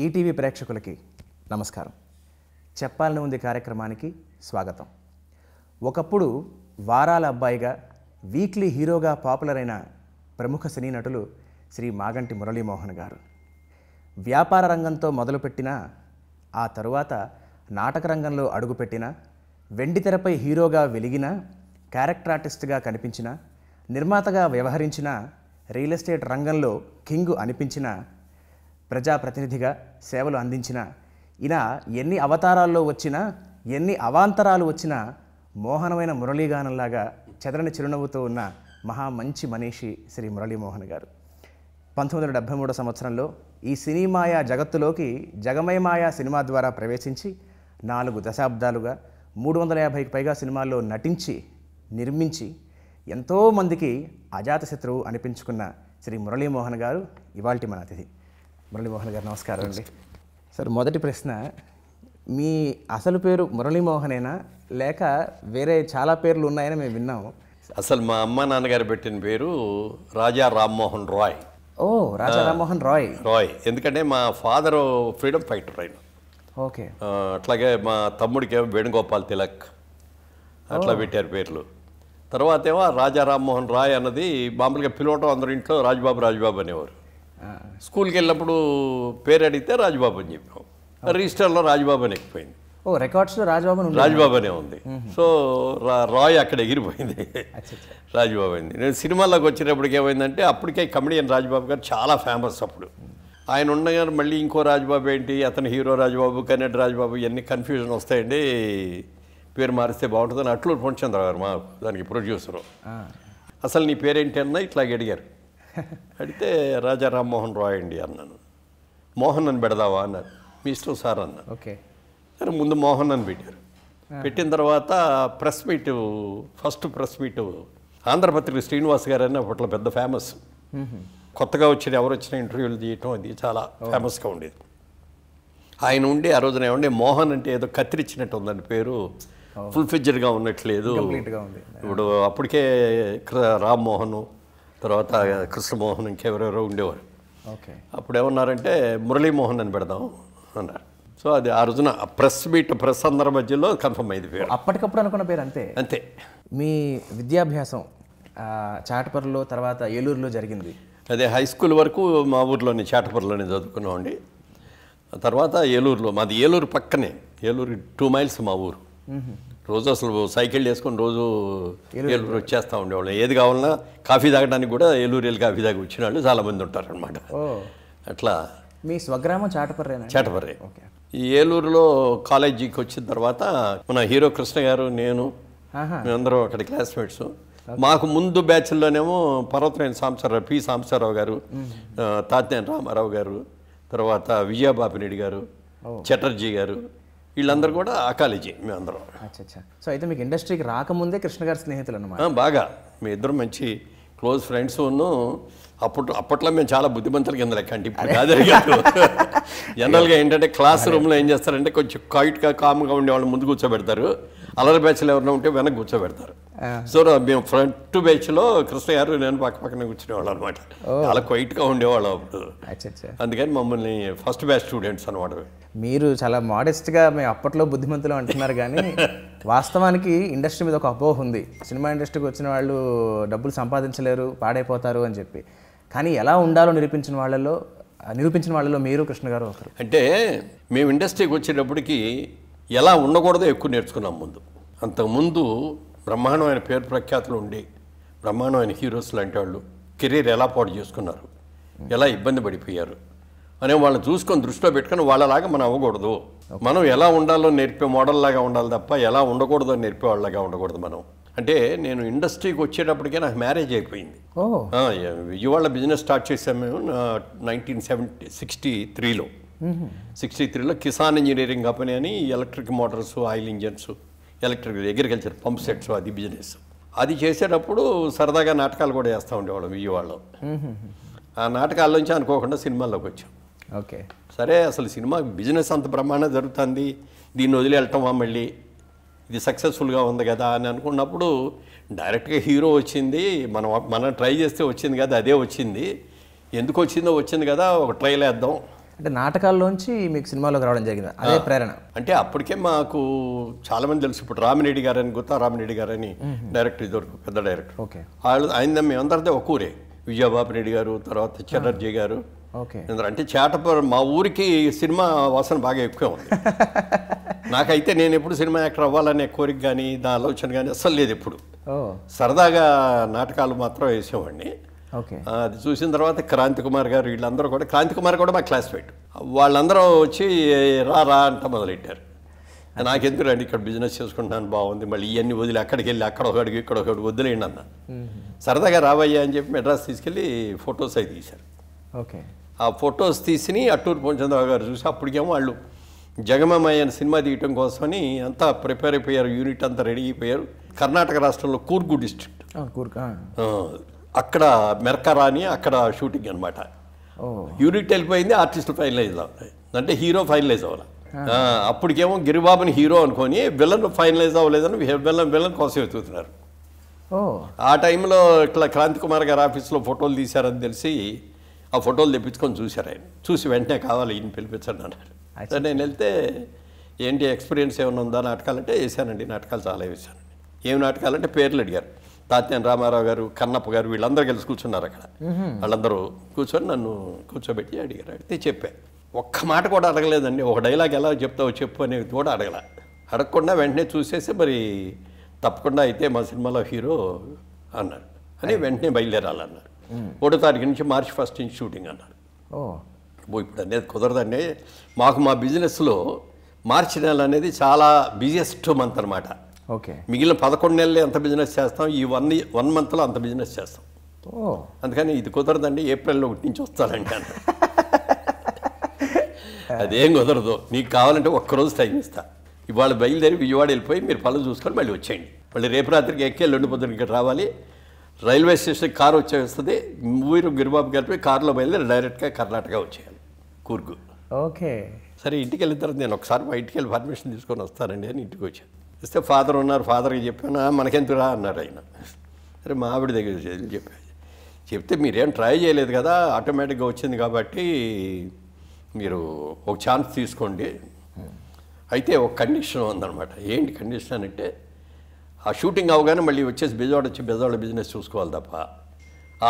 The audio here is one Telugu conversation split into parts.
ఈటీవీ ప్రేక్షకులకి నమస్కారం. చెప్పాలని ఉంది కార్యక్రమానికి స్వాగతం. ఒకప్పుడు వారాల అబ్బాయిగా వీక్లీ హీరోగా పాపులర్ అయిన ప్రముఖ సినీ నటులు శ్రీ మాగంటి మురళీమోహన్ గారు. వ్యాపార రంగంతో మొదలుపెట్టిన ఆ తరువాత నాటక రంగంలో అడుగుపెట్టిన, వెండితెరపై హీరోగా వెలిగిన, క్యారెక్టర్ ఆర్టిస్ట్గా కనిపించిన, నిర్మాతగా వ్యవహరించిన, రియల్ ఎస్టేట్ రంగంలో కింగ్ అనిపించిన, ప్రజాప్రతినిధిగా సేవలు అందించిన, ఇలా ఎన్ని అవతారాల్లో వచ్చినా ఎన్ని అవాంతరాలు వచ్చినా మోహనమైన మురళీగానంలాగా చెదరని చిరునవ్వుతో ఉన్న మంచి మనీషి శ్రీ మురళీమోహన్ గారు 1973 సంవత్సరంలో ఈ సినిమాయా జగత్తులోకి జగమయమాయా సినిమా ద్వారా ప్రవేశించి 4 దశాబ్దాలుగా 350కి పైగా సినిమాల్లో నటించి నిర్మించి ఎంతోమందికి అజాతశత్రువు అనిపించుకున్న శ్రీ మురళీమోహన్ గారు ఇవాల్టి మన అతిథి. మురళీమోహన్ గారు నమస్కారం అండి. సార్, మొదటి ప్రశ్న, మీ అసలు పేరు మురళీమోహనేనా లేక వేరే చాలా పేర్లు ఉన్నాయని మేము విన్నాము? అసలు మా అమ్మ నాన్నగారు పెట్టిన పేరు రాజా రామ్మోహన్ రాయ్. ఓ, రాజా రామ్మోహన్ రాయ్. ఎందుకంటే మా ఫాదర్ ఫ్రీడమ్ ఫైటర్ ఆయన. ఓకే. అట్లాగే మా తమ్ముడికి వేణుగోపాల్ తిలక్ అట్లా పెట్టారు పేర్లు. తర్వాత ఏమో రాజా రామ్మోహన్ రాయ్ అన్నది మామూలుగా పిలవటం అందరి ఇంట్లో రాజుబాబు అనేవారు. స్కూల్కి వెళ్ళినప్పుడు పేరు అడిగితే రాజుబాబు అని చెప్పాం. రిజిస్టర్లో రాజుబాబు అని ఎక్కిపోయింది. ఓ, రికార్డ్స్లో రాజుబాబు అనే ఉంది. సో రాయ్ అక్కడ ఎగిరిపోయింది, రాజుబాబు అయింది. నేను సినిమాలోకి వచ్చేటప్పటికి ఏమైందంటే అప్పటికే కమెడియన్ రాజుబాబు గారు చాలా ఫేమస్. అప్పుడు ఆయన ఉండగానే మళ్ళీ ఇంకో రాజుబాబు ఏంటి, అతను హీరో రాజుబాబు, కన్నడ రాజుబాబు, ఇవన్నీ కన్ఫ్యూజన్ వస్తాయండి. పేరు మారిస్తే బాగుంటుందని అట్లూరు పొంచంద్రరావు గారు మా దానికి ప్రొడ్యూసరు. అసలు నీ పేరేంటి అన్నా ఇట్లాగే అడిగారు. అడిగితే రాజా రామ్మోహన్ రాయ్ అండి అన్నాను. మోహన్ అని పెడదావా అన్నారు. మీ ఇష్టం సార్ అన్న. ఓకే. సరే, ముందు మోహన్ అని పెట్టారు. పెట్టిన తర్వాత press meet, first press meet Andhra Patrika Srinivas గారు అని అప్పట్లో పెద్ద ఫేమస్. కొత్తగా వచ్చిన ఎవరు వచ్చిన ఇంటర్వ్యూలు చేయటం అది చాలా ఫేమస్గా ఉండేది. ఆయన ఉండి ఆ రోజున ఏమంటే మోహన్ అంటే ఏదో కత్తిరించినట్టు ఉందండి పేరు, ఫుల్ ఫిజ్జర్గా ఉన్నట్లేదు. ఇప్పుడు అప్పటికే రామ్మోహన్, తర్వాత కృష్ణమోహన్, ఇంకెవరెవరో ఉండేవారు. ఓకే. అప్పుడు ఏమన్నారంటే మురళీమోహన్ అని పెడదాం అన్నారు. సో అది ఆ రోజున ప్రెస్ అందరి మధ్యలో కన్ఫర్మ్ అయింది పేరు. అప్పటికప్పుడు అనుకున్న పేరు అంతే. అంతే. మీ విద్యాభ్యాసం చాటపర్రులో తర్వాత ఏలూరులో జరిగింది. అదే హై స్కూల్ వరకు మా ఊర్లోనే చాటపర్రులోనే చదువుకున్నామండి. తర్వాత ఏలూరులో, మాది ఏలూరు పక్కనే, ఏలూరు 2 మైల్స్ మా ఊరు. రోజు అసలు సైకిల్ వేసుకొని రోజు ఏలూరు వచ్చేస్తూ ఉండేవాళ్ళు. ఏది కావాలన్నా కాఫీ తాగడానికి కూడా ఏలూరు వెళ్ళి కాఫీ తాగి వచ్చిన వాళ్ళు చాలామంది ఉంటారు అనమాట. అట్లా. మీ స్వగ్రామం చాటపర్రేనా? చాటపర్రే. ఈ ఏలూరులో కాలేజీకి వచ్చిన తర్వాత మన హీరో కృష్ణ గారు, నేను, మేమందరం అక్కడ క్లాస్మేట్స్. మాకు ముందు బ్యాచ్ల్లోనేమో పర్వతనేని సాంబశివరావు గారు, తాతినేని రామారావు గారు, తర్వాత విజయబాపిరెడ్డి గారు, చటర్జీ గారు, వీళ్ళందరూ కూడా ఆ కాలేజీ మేమందరం. సో అయితే మీకు ఇండస్ట్రీకి రాకముందే కృష్ణ గారి స్నేహితులు అన్నమాట? బాగా. మీ ఇద్దరు మంచి క్లోజ్ ఫ్రెండ్స్ ఉన్ను. అప్పట్లో మేము చాలా బుద్ధిమంతుల కింద లెక్క అంటే ఇప్పుడు కాదు. జనరల్గా ఏంటంటే క్లాస్ రూమ్లో ఏం చేస్తారంటే కొంచెం క్వైట్గా కామ్గా ఉండే వాళ్ళు ముందు కూర్చోబెడతారు, అల్లరి బ్యాచ్లో ఎవరైనా ఉంటే వెనక కూర్చోబెడతారు. సో మేము ఫ్రంట్ బ్యాచ్లో కృష్ణ గారు నేను పక్కనే కూర్చునేవాళ్ళు అనమాట. చాలా క్వైట్గా ఉండేవాళ్ళం అప్పుడు. అందుకని మమ్మల్ని ఫస్ట్ బ్యాచ్ స్టూడెంట్స్ అనమాట. మీరు చాలా మోడెస్ట్గా మేము అప్పట్లో బుద్ధిమంతులు అంటున్నారు, కానీ వాస్తవానికి ఇండస్ట్రీ మీద ఒక అపోహ ఉంది. సినిమా ఇండస్ట్రీకి వచ్చిన వాళ్ళు డబ్బులు సంపాదించలేరు, పాడైపోతారు అని చెప్పి. కానీ ఎలా ఉండాలో నిరూపించిన వాళ్ళలో మీరు కృష్ణ గారు ఒకరు. అంటే మేము ఇండస్ట్రీకి వచ్చేటప్పటికి ఎలా ఉండకూడదో ఎక్కువ నేర్చుకున్నాం ముందు. అంతకుముందు బ్రహ్మాండమైన పేరు ప్రఖ్యాతులు ఉండి బ్రహ్మాండమైన హీరోస్ లాంటి వాళ్ళు కెరీర్ ఎలా పాడు చేసుకున్నారు, ఎలా ఇబ్బంది పడిపోయారు అనే వాళ్ళని చూసుకొని దృష్టిలో పెట్టుకొని వాళ్ళలాగా మనం అవ్వకూడదు. మనం ఎలా ఉండాలో నేర్పే మోడల్ లాగా ఉండాలి తప్ప ఎలా ఉండకూడదో నేర్పే వాళ్ళలాగా ఉండకూడదు మనం. అంటే నేను ఇండస్ట్రీకి వచ్చేటప్పటికే నాకు మ్యారేజ్ అయిపోయింది. విజయవాడ బిజినెస్ స్టార్ట్ చేసాము మేము 1963లో. 63లో కిసాన్ ఇంజనీరింగ్ కంపెనీ అని electric Motors, oil engines, electric agriculture pump sets, అది బిజినెస్. అది చేసేటప్పుడు సరదాగా నాటకాలు కూడా వేస్తూ ఉండేవాళ్ళం విజయవాడలో. ఆ నాటకాల్లోంచి అనుకోకుండా సినిమాల్లోకి వచ్చాం. ఓకే. సరే, అసలు సినిమా బిజినెస్ అంత బ్రహ్మాండంగా జరుగుతుంది, దీన్ని వదిలి వెళ్ళటమా మళ్ళీ, ఇది సక్సెస్ఫుల్గా ఉంది కదా అని అనుకున్నప్పుడు డైరెక్ట్గా హీరో వచ్చింది, మనం ట్రై చేస్తే వచ్చింది కదా, అదే వచ్చింది, ఎందుకు వచ్చిందో వచ్చింది కదా, ఒక ట్రైల్ వేద్దాం అంటే నాటకాల్లోంచి మీకు సినిమాలోకి రావడం జరిగింది, అదే ప్రేరణ? అంటే అప్పటికే మాకు చాలామంది తెలుసు. ఇప్పుడు రామిరెడ్డి గారని, గుత్తా రామిరెడ్డి గారని డైరెక్టర్, ఇదివరకు పెద్ద డైరెక్టర్. ఓకే ఆయన మేమందరిదే ఒక ఊరే. విజయబాబు రెడ్డి గారు, తర్వాత చటర్జీ గారు. ఓకే. అంటే చేటపురం మా ఊరికి సినిమా వాసన బాగా ఎక్కువ ఉంది. నాకైతే నేను ఎప్పుడు సినిమా యాక్టర్ అవ్వాలనే కోరిక కానీ నా ఆలోచన కానీ అస్సలు లేదు. ఎప్పుడు సరదాగా నాటకాలు మాత్రం వేసేవాడిని. ఓకే. అది చూసిన తర్వాత క్రాంతి కుమార్ గారు వీళ్ళందరూ కూడా, క్రాంతి కుమార్ కూడా మా క్లాస్మేట్, వాళ్ళందరూ వచ్చి రా అంట మొదలెట్టారు. నాకెందుకు రండి, ఇక్కడ బిజినెస్ చేసుకుంటున్నాను బాగుంది, మళ్ళీ ఇవన్నీ వదిలి అక్కడికి వెళ్ళి అక్కడ ఒకడికి ఇక్కడ ఒకటి వదిలేయండి అన్న. సరదాగా రావయ్యా అని చెప్పి మెడ్రాస్ తీసుకెళ్ళి ఫొటోస్ అవి తీశారు. ఓకే. ఆ ఫొటోస్ తీసి అట్టూరు పూర్ణచంద్రరావు గారు చూసి, అప్పటికేమో వాళ్ళు జగమమయ్య అని సినిమా తీయటం కోసమని అంతా ప్రిపేర్ అయిపోయారు, యూనిట్ అంతా రెడీ అయిపోయారు. కర్ణాటక రాష్ట్రంలో కూర్గు డిస్ట్రిక్ట్, అక్కడ మెర్కరా అని అక్కడ షూటింగ్ అనమాట. యూనిట్ వెళ్ళిపోయింది, ఆర్టిస్టులు ఫైనలైజ్ అవ్వాలి, అంటే హీరో ఫైనలైజ్ అవ్వాలి. అప్పటికేమో గిరిబాబుని హీరో అనుకొని విలన్ ఫైనలైజ్ అవ్వలేదని విలన్ కోసం వెతుకుతున్నారు. ఆ టైంలో ఇట్లా క్రాంతి కుమార్ గారు ఆఫీస్లో ఫోటోలు తీశారని తెలిసి ఆ ఫోటోలు తెప్పించుకొని చూశారు. ఆయన చూసి వెంటనే కావాలి ఈయన పిలిపించండి అన్నారు. సరే నేను వెళ్తే ఏంటి ఎక్స్పీరియన్స్ ఏమైనా ఉందా నాటకాలంటే, వేసానండి నాటకాలు చాలా వేసానండి. ఏం నాటకాలంటే పేర్లు అడిగారు. తాత్యాన్ రామారావు గారు, కన్నప్ప గారు వీళ్ళందరూ కలిసి కూర్చున్నారు అక్కడ. వాళ్ళందరూ కూర్చొని నన్ను కూర్చోబెట్టి అడిగారు. అడిగితే చెప్పా. ఒక్క మాట కూడా అడగలేదండి. ఒక డైలాగ్ ఎలా చెప్తావో చెప్పు అనేది కూడా అడగల. అడగకుండా వెంటనే చూసేసి మరి తప్పకుండా అయితే మా సినిమాలో హీరో అన్నారు అని వెంటనే బయలుదేరాలన్నారు. 1వ తారీఖు నుంచి మార్చి 1 నుంచి షూటింగ్ అన్నారు. ఇప్పుడు అనేది కుదరదండి, మాకు మా బిజినెస్లో మార్చి నెల అనేది చాలా బిజియెస్ట్ మంత్ అనమాట. ఓకే. మిగిలిన 11 నెలలు ఎంత బిజినెస్ చేస్తాం, ఈ 1 మంత్లో అంత బిజినెస్ చేస్తాం. అందుకని ఇది కుదరదండి, ఏప్రిల్లో 1 నుంచి వస్తానండి అన్న. అదేం కుదరదు, నీకు కావాలంటే ఒక్కరోజు టైం ఇస్తా. ఇవాళ బయలుదేరి విజయవాడ వెళ్ళిపోయి మీరు పనులు చూసుకొని మళ్ళీ వచ్చేయండి. మళ్ళీ రేపు రాత్రికి ఎక్కి ఎల్లుండి పొద్దున ఇక్కడ రావాలి. రైల్వే స్టేషన్కి కారు వచ్చేస్తుంది. మీరు గిరిబాబు గారిపై కారులో బయలుదేరి డైరెక్ట్గా కర్ణాటక వచ్చేయాలి, కూర్గు. ఓకే. సరే ఇంటికి వెళ్ళిన తర్వాత నేను ఒకసారి మా ఇంటికి వెళ్ళి పర్మిషన్ తీసుకొని వస్తానండి అని ఇంటికి వచ్చాను. ఇస్తే ఫాదర్ ఉన్నారు, ఫాదర్కి చెప్పాను. మనకెందుకురా అన్నారు ఆయన. సరే మా ఆవిడ దగ్గర చెప్పాను. చెప్తే మీరేం ట్రై చేయలేదు కదా, ఆటోమేటిక్గా వచ్చింది కాబట్టి మీరు ఒక ఛాన్స్ తీసుకోండి. అయితే ఒక కండిషన్ ఉందన్నమాట. ఏంటి కండిషన్ అంటే, ఆ షూటింగ్ అవగానే మళ్ళీ వచ్చేసి బెజవాడ బిజినెస్ చూసుకోవాలి తప్ప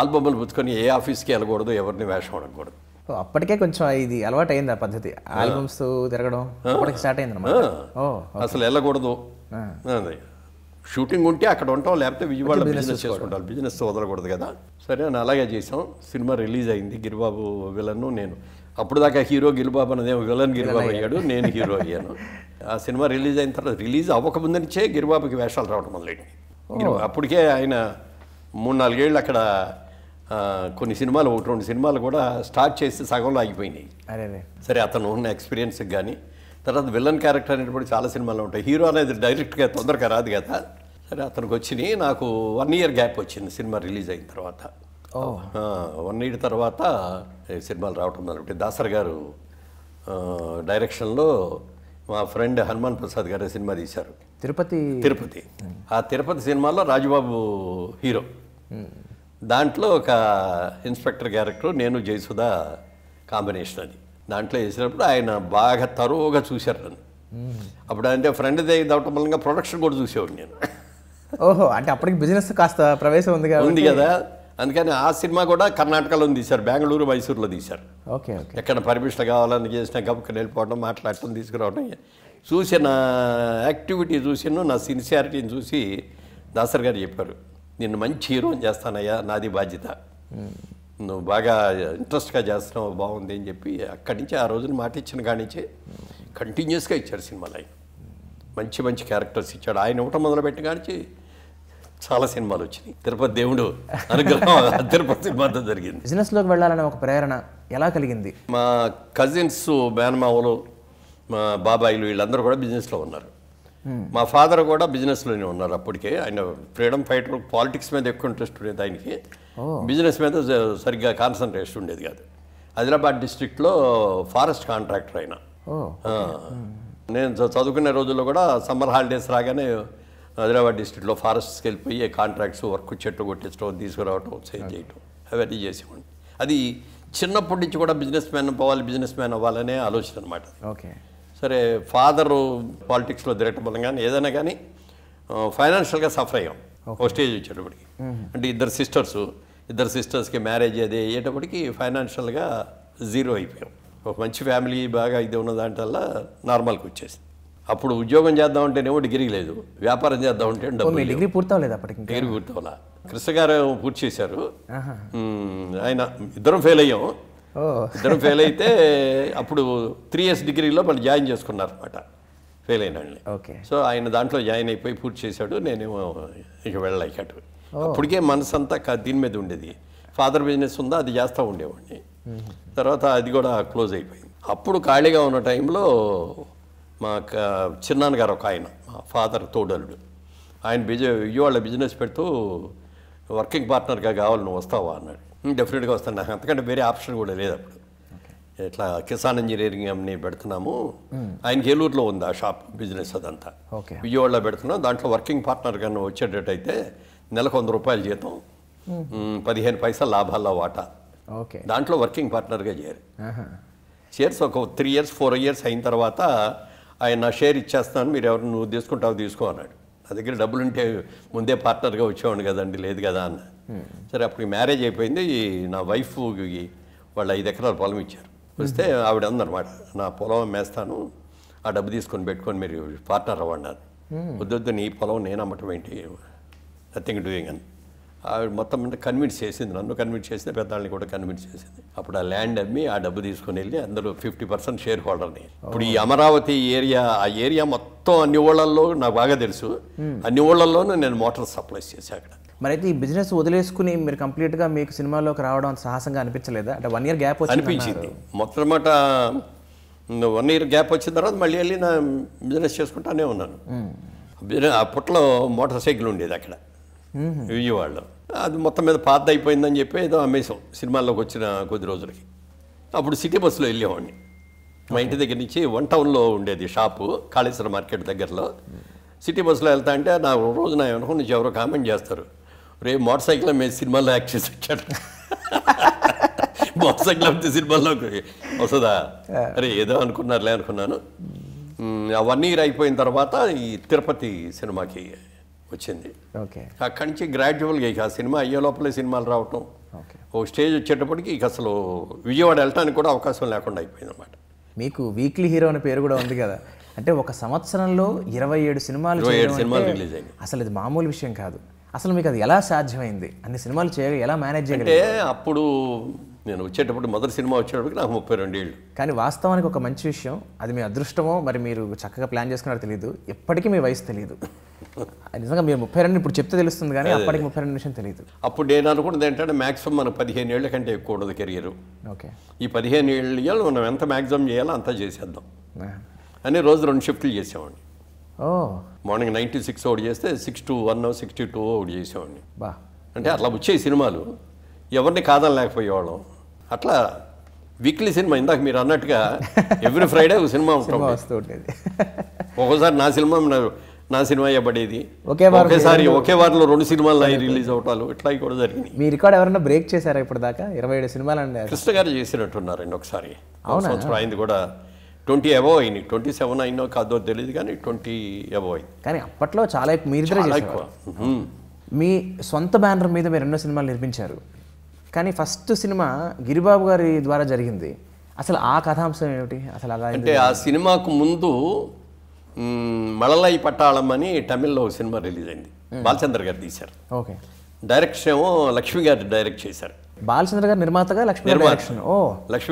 ఆల్బమ్లు పుచ్చుకొని ఏ ఆఫీస్కి వెళ్ళకూడదు, ఎవరిని వేషం అడగకూడదు. అప్పటికే కొంచెం ఇది అలవాటు అయింది ఆ పద్ధతి, ఆల్బమ్స్ తిరగడం అప్పటికి స్టార్ట్ అయింది అన్నమాట. అసలు వెళ్ళకూడదు. షూటింగ్ ఉంటే అక్కడ ఉంటాం, లేకపోతే విజయవాడ బిజినెస్ చేసుకుంటాం, బిజినెస్ వదలకూడదు కదా. సరే అని అలాగే చేసాం. సినిమా రిలీజ్ అయింది. గిరిబాబు విలన్ను నేను. అప్పుడు దాకా హీరో గిరిబాబు అనేది విలన్ గిరిబాబు అయ్యాడు, నేను హీరో అయ్యాను. ఆ సినిమా రిలీజ్ అయిన తర్వాత, రిలీజ్ అవ్వకముందు నుంచే గిరిబాబుకి వేషాలు రావడం మొదలైంది. అప్పటికే ఆయన 3-4 ఏళ్ళు అక్కడ కొన్ని సినిమాలు, 1-2 సినిమాలు కూడా స్టార్ట్ చేసి సగంలో ఆగిపోయినాయి. సరే అతను ఉన్న ఎక్స్పీరియన్స్కి కానీ, తర్వాత విలన్ క్యారెక్టర్ అనేటువంటి చాలా సినిమాలు ఉంటాయి. హీరో అనేది డైరెక్ట్గా తొందరగా రాదు కదా. సరే అతనికి వచ్చినాయి. నాకు 1 ఇయర్ గ్యాప్ వచ్చింది సినిమా రిలీజ్ అయిన తర్వాత. 1 ఇయర్ తర్వాత సినిమాలు రావటం మొదలుపెట్టి దాసర్ గారు డైరెక్షన్లో మా ఫ్రెండ్ హనుమాన్ ప్రసాద్ గారు సినిమా తీశారు, తిరుపతి. ఆ తిరుపతి సినిమాలో రాజుబాబు హీరో. దాంట్లో ఒక ఇన్స్పెక్టర్ క్యారెక్టర్, నేను జయసుధ కాంబినేషన్. అది దాంట్లో వేసినప్పుడు ఆయన బాగా తరువుగా చూశారు నన్ను. అప్పుడు అంటే ఫ్రెండ్ అవటం వల్ల ప్రొడక్షన్ కూడా చూసేవాడు నేను. ఓహో, అంటే అప్పటికి బిజినెస్ కాస్త ప్రవేశం ఉంది కదా. అందుకని ఆ సినిమా కూడా కర్ణాటకలో తీశారు, బెంగళూరు, మైసూరులో తీశారు. ఓకే. ఎక్కడ పర్మిషన్ కావాలని చేసిన గబుక్కని వెళ్ళిపోవడం, మాట్లాడటం, తీసుకురావడం చూసిన యాక్టివిటీ చూసిను, నా సిన్సియారిటీని చూసి దాసర్ గారు చెప్పారు, నిన్ను మంచి హీరోని చేస్తానయ్యా, నాది బాధ్యత, నువ్వు బాగా ఇంట్రెస్ట్గా చేస్తున్నావు, బాగుంది అని చెప్పి అక్కడి నుంచి ఆ రోజున మాట ఇచ్చిన కాడి నుంచే కంటిన్యూస్గా ఇచ్చారు సినిమాలు. ఆయన మంచి మంచి క్యారెక్టర్స్ ఇచ్చాడు. ఆయన ఇవ్వటం మొదలుపెట్టిన కాడిచి చాలా సినిమాలు వచ్చినాయి. తిరుపతి దేవుడు అనుగ్రహం తిరుపతి సినిమాతో జరిగింది. బిజినెస్లోకి వెళ్ళాలనే ఒక ప్రేరణ ఎలా కలిగింది? మా కజిన్స్, మేనమావలు, మా బాబాయిలు వీళ్ళందరూ కూడా బిజినెస్లో ఉన్నారు. మా ఫాదర్ కూడా బిజినెస్లోనే ఉన్నారు. అప్పటికే ఆయన ఫ్రీడమ్ ఫైటర్, పాలిటిక్స్ మీద ఎక్కువ ఇంట్రెస్ట్ ఉండేది ఆయనకి, బిజినెస్ మీద సరిగ్గా కాన్సన్ట్రేషన్ ఉండేది కాదు. ఆదిలాబాద్ డిస్ట్రిక్ట్లో ఫారెస్ట్ కాంట్రాక్టర్ ఆయన. నేను చదువుకునే రోజుల్లో కూడా సమ్మర్ హాలిడేస్ రాగానే ఆదిలాబాద్ డిస్ట్రిక్ట్లో ఫారెస్ట్స్కి వెళ్ళిపోయి కాంట్రాక్ట్స్, వర్క్, చెట్టు కొట్టించడం, తీసుకురావటం, సేల్ చేయటం అవన్నీ చేసేవాడిని. అది చిన్నప్పటి నుంచి కూడా బిజినెస్ మ్యాన్ అవ్వాలనే ఆలోచన అనమాట. ఓకే. సరే ఫాదరు పాలిటిక్స్లో తిరగటం వల్ల కానీ ఏదైనా కానీ ఫైనాన్షియల్గా సఫర్ అయ్యాం ఒక స్టేజ్ వచ్చేటప్పటికి. అంటే ఇద్దరు సిస్టర్స్కి మ్యారేజ్ అది అయ్యేటప్పటికి ఫైనాన్షియల్గా జీరో అయిపోయాం. ఒక మంచి ఫ్యామిలీ బాగా ఇది ఉన్న దాంట్లో నార్మల్కి వచ్చేసింది. అప్పుడు ఉద్యోగం చేద్దామంటేనేమో డిగ్రీ లేదు, వ్యాపారం చేద్దామంటే డబ్బు. డిగ్రీ పూర్తవలేదు అప్పటికి? డిగ్రీ పూర్తవలా. కృష్ణ గారు పూర్తి చేశారు, ఆయన ఇద్దరం ఫెయిల్ అయ్యాం. ఇద్దరం ఫెయిల్ అయితే అప్పుడు 3 years డిగ్రీలో మళ్ళీ జాయిన్ చేసుకున్నారు అనమాట ఫెయిల్ అయిన వాళ్ళని. ఓకే. సో ఆయన దాంట్లో జాయిన్ అయిపోయి పూర్తి చేశాడు, నేనేమో ఇక వెళ్ళలేకటు. అప్పటికే మనసు అంతా దీని మీద ఉండేది. ఫాదర్ బిజినెస్ ఉందా అది చేస్తూ ఉండేవాడిని. తర్వాత అది కూడా క్లోజ్ అయిపోయింది. అప్పుడు ఖాళీగా ఉన్న టైంలో మా చిన్నాన్నగారు ఒక ఆయన, మా ఫాదర్ తోడలుడు, ఆయన విజయవాడ బిజినెస్ పెడుతూ వర్కింగ్ పార్ట్నర్గా కావాలి నువ్వు వస్తావా అన్నాడు. డెఫినెట్గా వస్తాను, నాకు అంతకంటే వేరే ఆప్షన్ కూడా లేదు అప్పుడు. ఇట్లా కిసాన్ ఇంజనీరింగ్ అని పెడుతున్నాము, ఆయనకి ఏలూరులో ఉంది ఆ షాప్ బిజినెస్ అదంతా, విజయవాడలో పెడుతున్నాం. దాంట్లో వర్కింగ్ పార్ట్నర్గా నువ్వు వచ్చేటట్టయితే నెలకు 100 రూపాయలు జీతం, 15 పైసలు లాభాల్లో వాటా, దాంట్లో వర్కింగ్ పార్ట్నర్గా షేర్స్ ఒక 3 years 4 years అయిన తర్వాత ఆయన నా షేర్ ఇచ్చేస్తాను, మీరు ఎవరు నువ్వు తీసుకుంటావు తీసుకో అన్నాడు. నా దగ్గర డబ్బులు ఉంటే ముందే పార్ట్నర్గా వచ్చేవాడు కదండి, లేదు కదా అన్న. సరే అప్పుడు మ్యారేజ్ అయిపోయింది. నా వైఫ్కి వాళ్ళు 5 ఎకరాల పొలం ఇచ్చారు. వస్తే ఆవిడ అందనమాట, నా పొలం అమ్మేస్తాను, ఆ డబ్బు తీసుకొని పెట్టుకొని మీరు పార్ట్నర్ అవ్వండి. వద్దొద్దు నీ పొలం నేను అమ్మటం ఏంటి, నథింగ్ డూయింగ్ అని ఆవిడ మొత్తం అంటే కన్విన్స్ చేసింది, నన్ను కన్విన్స్ చేసింది, పెద్దవాళ్ళని కూడా కన్విన్స్ చేసింది. అప్పుడు ఆ ల్యాండ్ అమ్మి ఆ డబ్బు తీసుకొని వెళ్ళి అందరూ 50% షేర్ హోల్డర్ని. ఇప్పుడు ఈ అమరావతి ఏరియా, ఆ ఏరియా మొత్తం అన్ని ఊళ్ళల్లో నాకు బాగా తెలుసు, అన్ని ఊళ్ళల్లోనూ నేను మోటార్ సప్లైస్ చేశాను అక్కడ. మరి అయితే ఈ బిజినెస్ వదిలేసుకుని మీరు కంప్లీట్గా మీకు సినిమాలోకి రావడం సాహసంగా అనిపించలేదా? అంటే 1 year గ్యాప్ అనిపించింది. మొట్టమొదట 1 year గ్యాప్ వచ్చిన తర్వాత మళ్ళీ వెళ్ళి నా బిజినెస్ చేసుకుంటానే ఉన్నాను. అప్పట్లో మోటార్ సైకిల్ ఉండేది అక్కడ విజయవాడలో, అది మొత్తం మీద పాత అయిపోయిందని చెప్పి ఏదో అమ్మేసాం సినిమాల్లోకి వచ్చిన కొద్ది రోజులకి. అప్పుడు సిటీ బస్సులో వెళ్ళేవాడిని. మా ఇంటి దగ్గర నుంచి 1 townలో ఉండేది షాపు, కాళేశ్వర మార్కెట్ దగ్గరలో. సిటీ బస్సులో వెళ్తా అంటే నా రోజు నా వెనక నుంచి ఎవరో కామెంట్ చేస్తారు, రేపు మోటార్ సైకిల్ మీద సినిమాల్లో యాక్ట్ చేసి వచ్చాడు. మోటార్ సైకిల్ అమ్మితే సినిమాల్లోకి వస్తుందా? అరే ఏదో అనుకున్నారులే అనుకున్నాను. ఆ 1 year అయిపోయిన తర్వాత ఈ తిరుపతి సినిమాకి వచ్చింది. అక్కడి నుంచి గ్రాడ్యువల్గా ఇక ఆ సినిమా అయ్యే లోపలే సినిమాలు రావటం, ఒక స్టేజ్ వచ్చేటప్పటికి ఇక అసలు విజయవాడ వెళ్ళటానికి కూడా అవకాశం లేకుండా అయిపోయింది అన్నమాట. మీకు వీక్లీ హీరో అనే పేరు కూడా ఉంది కదా, అంటే ఒక సంవత్సరంలో 27 సినిమాలు రిలీజ్ అయ్యాయి. అసలు ఇది మామూలు విషయం కాదు. అసలు మీకు అది ఎలా సాధ్యమైంది? అన్ని సినిమాలు ఎలా మేనేజ్ చేయాలి? అప్పుడు నేను వచ్చేటప్పుడు మొదటి సినిమా వచ్చేటప్పటికి నాకు 32 ఏళ్ళు. కానీ వాస్తవానికి ఒక మంచి విషయం, అది మీ అదృష్టమో మరి మీరు చక్కగా ప్లాన్ చేసుకున్నారో తెలియదు, ఎప్పటికీ మీ వయసు తెలియదు. నిజంగా మీరు 32 ఇప్పుడు చెప్తే తెలుస్తుంది, కానీ అప్పటికి 32 నిమిషం తెలియదు. అప్పుడు నేను అనుకున్నది ఏంటంటే మ్యాక్సిమం మనం 15 ఏళ్ల కంటే ఎక్కువ ఉండదు కెరియర్. ఓకే, ఈ 15 ఏళ్ళు మనం ఎంత మ్యాక్సిమం చేయాలో అంతా చేసేద్దాం అని రోజు 2 షిఫ్ట్లు చేసేవాడిని. మార్నింగ్ 9 to 6 ఒకటి చేస్తే 6 to 1 6 to 2 ఒకటి చేసేవాడిని. అంటే అట్లా వచ్చే సినిమాలు ఎవరిని కాదని లేకపోయేవాళ్ళం. అట్లా వీక్లీ సినిమా ఇందాక మీరు అన్నట్టుగా ఎవ్రీ ఫ్రైడే ఒక సినిమా ఉంటుంది. ఒక్కోసారి నా సినిమా అయ్యబడేది, ఒకేసారి ఒకే వారంలో 2 సినిమాలు రిలీజ్ అవటాలు ఇట్లా కూడా జరిగింది. మీ రికార్డ్ ఎవరైనా బ్రేక్ చేశారా ఇప్పుడు దాకా? 27 సినిమాలు అండి. కృష్ణ గారు చేసినట్టున్నారండి ఒకసారి, సంవత్సరం అయింది కూడా, 20 above అయింది. 27 అయినో కాదో తెలియదు కానీ 20 above అయింది. కానీ అప్పట్లో చాలా ఎక్కువ. మీ సొంత బ్యానర్ మీద మీరు ఎన్నో సినిమాలు నిర్మించారు, కానీ ఫస్ట్ సినిమా గిరిబాబు గారి ద్వారా జరిగింది. అసలు ఆ కథాంశం ఏమిటి అసలు? అలా అంటే ఆ సినిమాకు ముందు మళలై పట్టాళం అని తమిళ్లో సినిమా రిలీజ్ అయింది, బాలచంద్ర గారు తీశారు. ఓకే, డైరెక్షన్ ఏమో లక్ష్మి గారు డైరెక్ట్ చేశారు. బాలచంద్ర గారు నిర్మాతగా, లక్ష్మి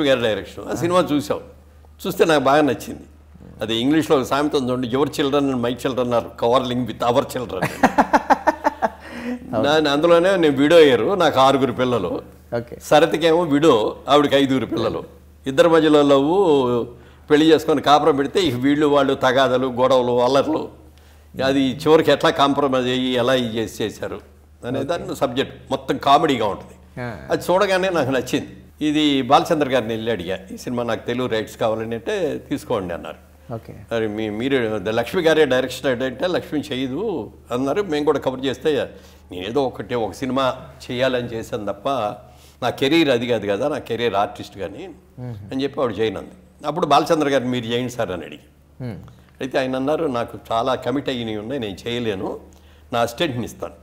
గారి డైరెక్షన్. ఆ సినిమా చూసాం, చూస్తే నాకు బాగా నచ్చింది. అది ఇంగ్లీష్లో ఒక సామెత ఉంది, your children my children are quarrelling with our children. అందులోనే నేను విడో అయ్యారు, నాకు 6 పిల్లలు. సరతికేమో విడో, ఆవిడకి 5 పిల్లలు. ఇద్దరి మధ్యలో లవ్, పెళ్లి చేసుకొని కాపురం పెడితే ఇక వీళ్ళు వాళ్ళు తగాదలు, గొడవలు, అల్లర్లు, అది చివరికి ఎట్లా కాంప్రమైజ్ అయ్యి ఎలా చేశారు అనే దాని సబ్జెక్ట్ మొత్తం కామెడీగా ఉంటుంది. అది చూడగానే నాకు నచ్చింది. ఇది బాలచంద్ర గారిని వెళ్ళి అడిగా, ఈ సినిమా నాకు తెలుగు రైట్స్ కావాలని అంటే తీసుకోండి అన్నారు. మరి మీరు లక్ష్మి గారే డైరెక్షన్ అంటే లక్ష్మి చేయదు అన్నారు. మేము కూడా కవర్ చేస్తే నేనేదో ఒక సినిమా చేయాలని చేశాను తప్ప నా కెరీర్ అది కాదు కదా, నా కెరీర్ ఆర్టిస్ట్ కానీ అని చెప్పి ఆవిడ చేయనంది. అప్పుడు బాలచంద్ర గారు మీరు చేయండి సార్ అని అడిగి, అయితే ఆయన అన్నారు నాకు చాలా కమిట్ అయినవి ఉన్నాయి, నేను చేయలేను, నా అసిస్టెంట్ని ఇస్తాను,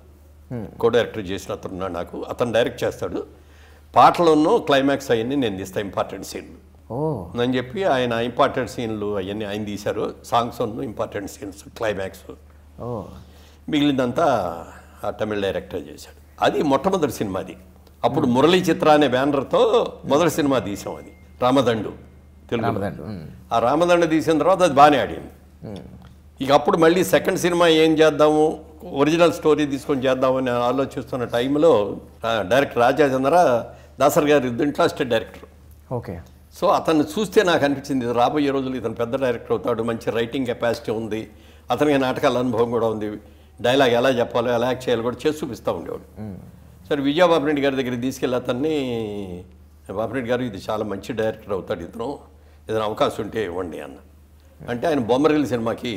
కో డైరెక్టర్ చేసిన అతను ఉన్నాడు నాకు, అతను డైరెక్ట్ చేస్తాడు, పాటలను క్లైమాక్స్ అవన్నీ నేను తీస్తాను, ఇంపార్టెంట్ సీన్లు అని చెప్పి ఆయన ఇంపార్టెంట్ సీన్లు అవన్నీ ఆయన తీశారు, సాంగ్స్ ఇంపార్టెంట్ సీన్స్ క్లైమాక్స్, మిగిలిందంతా ఆ తమిళ డైరెక్టర్ చేశాడు. అది మొట్టమొదటి సినిమా అది. అప్పుడు మురళీ చిత్ర అనే బ్యానర్తో మొదటి సినిమా తీసాం, అది రామదండు తెలుగు. ఆ రామదండు తీసిన తర్వాత అది బాగానే ఆడింది. ఇక అప్పుడు మళ్ళీ సెకండ్ సినిమా ఏం చేద్దాము, ఒరిజినల్ స్టోరీ తీసుకొని చేద్దామని ఆలోచిస్తున్న టైంలో డైరెక్టర్ రాజాచంద్ర దాసర్ గారు ఇంట్రెస్టెడ్ డైరెక్టర్. ఓకే. సో అతన్ని చూస్తే నాకు అనిపించింది రాబోయే రోజులు ఇతను పెద్ద డైరెక్టర్ అవుతాడు, మంచి రైటింగ్ కెపాసిటీ ఉంది, అతనికి నాటకాల అనుభవం కూడా ఉంది, డైలాగ్ ఎలా చెప్పాలో ఎలా యాక్ట్ చేయాలో కూడా చేసి చూపిస్తూ ఉండేవాడు. సరే విజయబాబురెడ్డి గారి దగ్గరికి తీసుకెళ్ళి అతన్ని, బాబురెడ్డి గారు ఇది చాలా మంచి డైరెక్టర్ అవుతాడు ఇతను, ఏదైనా అవకాశం ఉంటే ఇవ్వండి అన్న. అంటే ఆయన బొమ్మరిల్లు సినిమాకి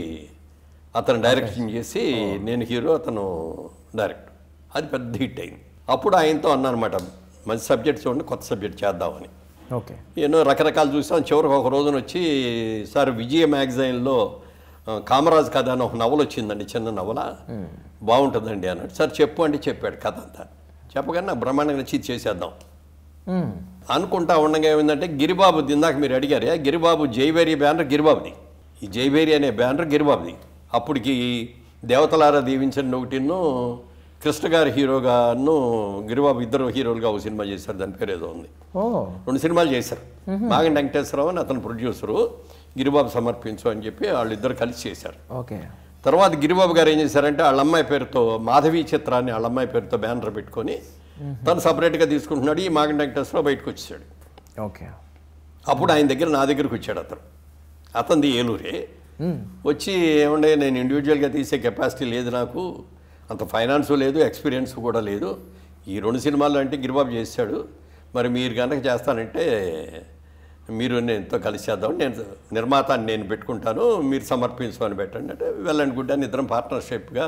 అతను డైరెక్షన్ చేసి నేను హీరో అతను డైరెక్టర్, అది పెద్ద హిట్ అయింది. అప్పుడు ఆయనతో అన్నమాట మంచి సబ్జెక్ట్ చూడండి, కొత్త సబ్జెక్ట్ చేద్దామని. ఓకే. ఎన్నో రకరకాలు చూసాం. చివరికి ఒక రోజున వచ్చి సార్ విజయ మ్యాగజైన్లో కామరాజ్ కథ అని ఒక నవల వచ్చిందండి, చిన్న నవల, బాగుంటుందండి అన్నాడు. సార్ చెప్పు అంటే చెప్పాడు కథ అంతా. చెప్పగానే నాకు బ్రహ్మాండంగా నచ్చి చేసేద్దాం అనుకుంటా ఉండగా ఏమైందంటే గిరిబాబు, ఇందాక మీరు అడిగారే, గిరిబాబు జైవేరి బ్యానర్ గిరిబాబుది, ఈ జైవేరి అనే బ్యానర్ గిరిబాబుది. అప్పటికి దేవతలారా దీవించండి ఒకటిను, కృష్ణ గారి హీరోగాను గిరిబాబు ఇద్దరు హీరోలుగా ఒక సినిమా చేశారు, దాని పేరు ఏదో ఉంది, 2 సినిమాలు చేశారు. మాగంటి వెంకటేశ్వరరావు అని అతను ప్రొడ్యూసరు, గిరిబాబు సమర్పించు అని చెప్పి వాళ్ళిద్దరు కలిసి చేశారు. ఓకే. తర్వాత గిరిబాబు గారు ఏం చేశారంటే వాళ్ళ అమ్మాయి పేరుతో మాధవి చిత్రాన్ని వాళ్ళ అమ్మాయి పేరుతో బ్యానర్ పెట్టుకొని తను సపరేట్గా తీసుకుంటున్నాడు. ఈ మాగంటి వెంకటేశ్వరరావు బయటకు వచ్చేసాడు. ఓకే. అప్పుడు ఆయన దగ్గర నా దగ్గరకు వచ్చాడు అతనిది ఏలూరే. వచ్చి ఏమండే నేను ఇండివిజువల్గా తీసే కెపాసిటీ లేదు, నాకు అంత ఫైనాన్స్ లేదు, ఎక్స్పీరియన్స్ కూడా లేదు, ఈ 2 సినిమాలు అంటే గిరిబాబు చేశాడు, మరి మీరు కనుక చేస్తానంటే మీరు నేనుతో కలిసి చేద్దాం, నేను నిర్మాతాన్ని నేను పెట్టుకుంటాను, మీరు సమర్పించమని పెట్టండి అంటే వెల్ అండ్ గుడ్ అని ఇద్దరం పార్ట్నర్షిప్గా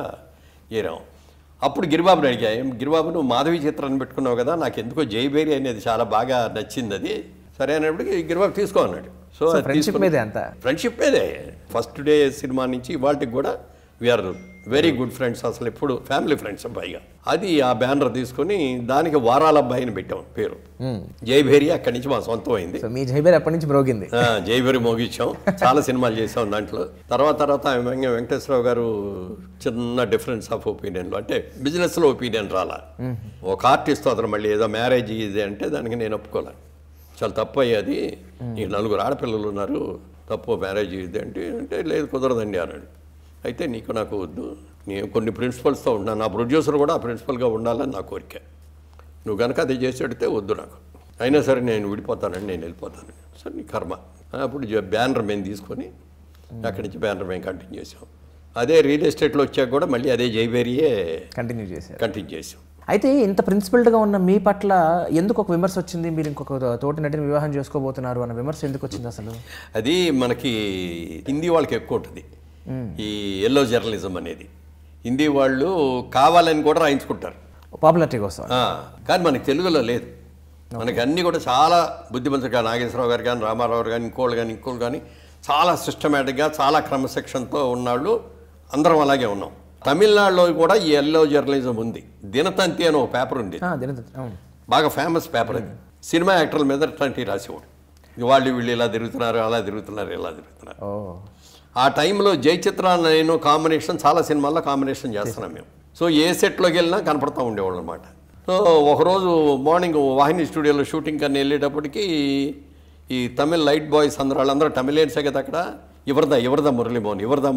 చేరాం. అప్పుడు గిరిబాబుని అడిగా, గిరిబాబు నువ్వు మాధవి చిత్రాన్ని పెట్టుకున్నావు కదా, నాకు ఎందుకో జైబేరి అనేది చాలా బాగా నచ్చింది, అది సరే అనేప్పటికీ గిరిబాబు తీసుకో అన్నాడు. సో ఫ్రెండ్షిప్ మీదే అంతా, ఫ్రెండ్షిప్ మీదే. ఫస్ట్ డే సినిమా నుంచి ఇవాళకి కూడా వీఆర్ వెరీ గుడ్ ఫ్రెండ్స్, అసలు ఎప్పుడు ఫ్యామిలీ ఫ్రెండ్స్ పైగా. అది ఆ బ్యానర్ తీసుకొని దానికి వారాల అబ్బాయిని పెట్టాం పేరు, జైభేరి అక్కడి నుంచి మా సొంతం అయింది. మీ జైభేరి అప్పటి నుంచి మ్రోగింది. జైభేరి మోగించాం, చాలా సినిమాలు చేసాం దాంట్లో. తర్వాత వెంకటేశ్వరరావు గారు చిన్న డిఫరెన్స్ ఆఫ్ ఒపీనియన్లో, అంటే బిజినెస్లో ఒపీనియన్ రాలా. ఒక ఆర్టిస్ట్ అతను మళ్ళీ ఏదో మ్యారేజ్ ఇది అంటే దానికి నేను ఒప్పుకోలే, చాలా తప్పు అయ్యేది, నీకు 4 ఆడపిల్లలు ఉన్నారు, తప్పు మ్యారేజ్ ఇది అంటే లేదు కుదరదండి అన్నాడు. అయితే నీకు నాకు వద్దు, నేను కొన్ని ప్రిన్సిపల్స్తో ఉన్నాను, నా ప్రొడ్యూసర్ కూడా ఆ ప్రిన్సిపల్గా ఉండాలని నా కోరిక, నువ్వు కనుక అది చేసి పెడితే వద్దు నాకు, అయినా సరే నేను విడిపోతానండి, నేను వెళ్ళిపోతాను, సరే నీ కర్మ. అప్పుడు బ్యానర్ మేము తీసుకొని అక్కడి నుంచి బ్యానర్ మేము కంటిన్యూ చేసాం. అదే రియల్ ఎస్టేట్లో వచ్చాక కూడా మళ్ళీ అదే జైవేరియే కంటిన్యూ చేసాం. అయితే ఇంత ప్రిన్సిపల్డ్గా ఉన్న మీ పట్ల ఎందుకు ఒక విమర్శ వచ్చింది, మీరు ఇంకొక తోటి నటిని వివాహం చేసుకోబోతున్నారు అన్న విమర్శ ఎందుకు వచ్చింది అసలు? అది మనకి హిందీ వాళ్ళకి ఎక్కువ ఉంటుంది ఈ ఎల్లో జర్నలిజం అనేది. హిందీ వాళ్ళు కావాలని కూడా రాయించుకుంటారు పాపులారిటీ కోసం, కానీ మనకి తెలుగులో లేదు. మనకి అన్నీ కూడా చాలా బుద్ధిమంతుగా, నాగేశ్వరరావు గారు కానీ, రామారావు గారు కానీ, ఇంకోళ్ళు కానీ చాలా సిస్టమేటిక్గా, చాలా క్రమశిక్షణతో ఉన్నాళ్ళు, అందరం అలాగే ఉన్నాం. తమిళనాడులో కూడా ఈ ఎల్లో జర్నలిజం ఉంది. దినతంతి అని ఒక పేపర్ ఉంది, బాగా ఫేమస్ పేపర్ అది. సినిమా యాక్టర్ల మీద తంటి రాసేవాడు, వీళ్ళు ఇలా తిరుగుతున్నారు, అలా తిరుగుతున్నారు, ఇలా తిరుగుతున్నారు. ఆ టైంలో జయచిత్ర నేను కాంబినేషన్ చాలా సినిమాల్లో కాంబినేషన్ చేస్తున్నాం మేము. సో ఏ సెట్లోకి వెళ్ళినా కనపడతా ఉండేవాళ్ళు అనమాట. సో ఒకరోజు మార్నింగ్ వాహిని స్టూడియోలో షూటింగ్ కన్నా వెళ్ళేటప్పటికి ఈ తమిళ్ లైట్ బాయ్స్ వాళ్ళందరూ తమిళేన్సే కదా అక్కడ, ఎవరిదా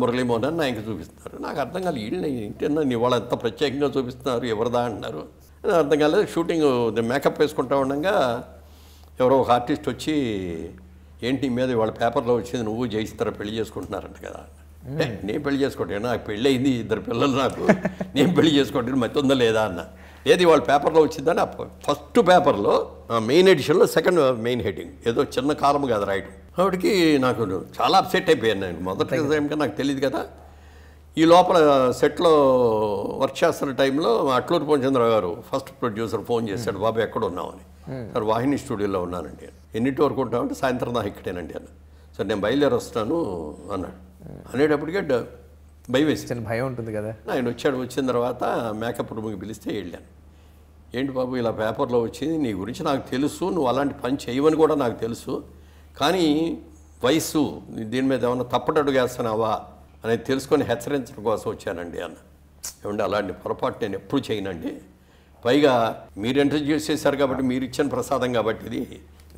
మురళీమోహన్ అని ఆయనకి చూపిస్తున్నారు. నాకు అర్థం కాలేదు, వీళ్ళని ఏంటన్నా నీ వాళ్ళు ఎంత ప్రత్యేకంగా చూపిస్తున్నారు, ఎవరిదా అంటున్నారు, అర్థం కాలేదు. షూటింగ్ మేకప్ వేసుకుంటా ఉండగా ఎవరో ఒక ఆర్టిస్ట్ వచ్చి, ఏంటి మీద వాళ్ళ పేపర్లో వచ్చింది నువ్వు జయిస్తారా పెళ్లి చేసుకుంటున్నారంట కదా. నేను పెళ్లి చేసుకోవట్లేదు, నాకు పెళ్ళి అయింది, 2 పిల్లలు నాకు, నేను పెళ్లి చేసుకోవట్లేదు, మధ్య ఉందా లేదా అన్న. ఏది వాళ్ళ పేపర్లో వచ్చిందని ఫస్ట్ పేపర్లో మెయిన్ ఎడిషన్లో సెకండ్ మెయిన్ హెడ్డింగ్ ఏదో చిన్న కాలం కాదు రాయడం. ఆవిడకి నాకు చాలా అప్సెట్ అయిపోయాను. నేను మొదటి టైంగా నాకు తెలియదు కదా. ఈ లోపల సెట్లో వర్క్ చేస్తున్న టైంలో అట్లూరి పూర్ణచంద్రరావు గారు ఫస్ట్ ప్రొడ్యూసర్ ఫోన్ చేశాడు, బాబు ఎక్కడ ఉన్నామని. సార్ వాహిని స్టూడియోలో ఉన్నానండి. ఎన్నింటి వరకు ఉంటామంటే సాయంత్రం దాకా ఇక్కడేనండి అన్న. సార్ నేను బయలుదేరి వస్తాను అన్నాడు. అనేటప్పటికే భయం వేసి భయం ఉంటుంది కదా. ఆయన వచ్చాడు. వచ్చిన తర్వాత మేకప్ రూమ్కి పిలిస్తే వెళ్ళాను. ఏంటి బాబు ఇలా పేపర్లో వచ్చింది, నీ గురించి నాకు తెలుసు, నువ్వు అలాంటి పని చేయవని కూడా నాకు తెలుసు, కానీ వయసు దీని మీద ఏమన్నా తప్పటడుగు వేస్తున్నావా అనేది తెలుసుకొని హెచ్చరించడం కోసం వచ్చానండి అన్న. ఏమంటే అలాంటి పొరపాటు నేను ఎప్పుడు చేయనండి, పైగా మీరు ఇంట్రడ్యూస్ చేశారు కాబట్టి మీరు ఇచ్చిన ప్రసాదం కాబట్టి ఇది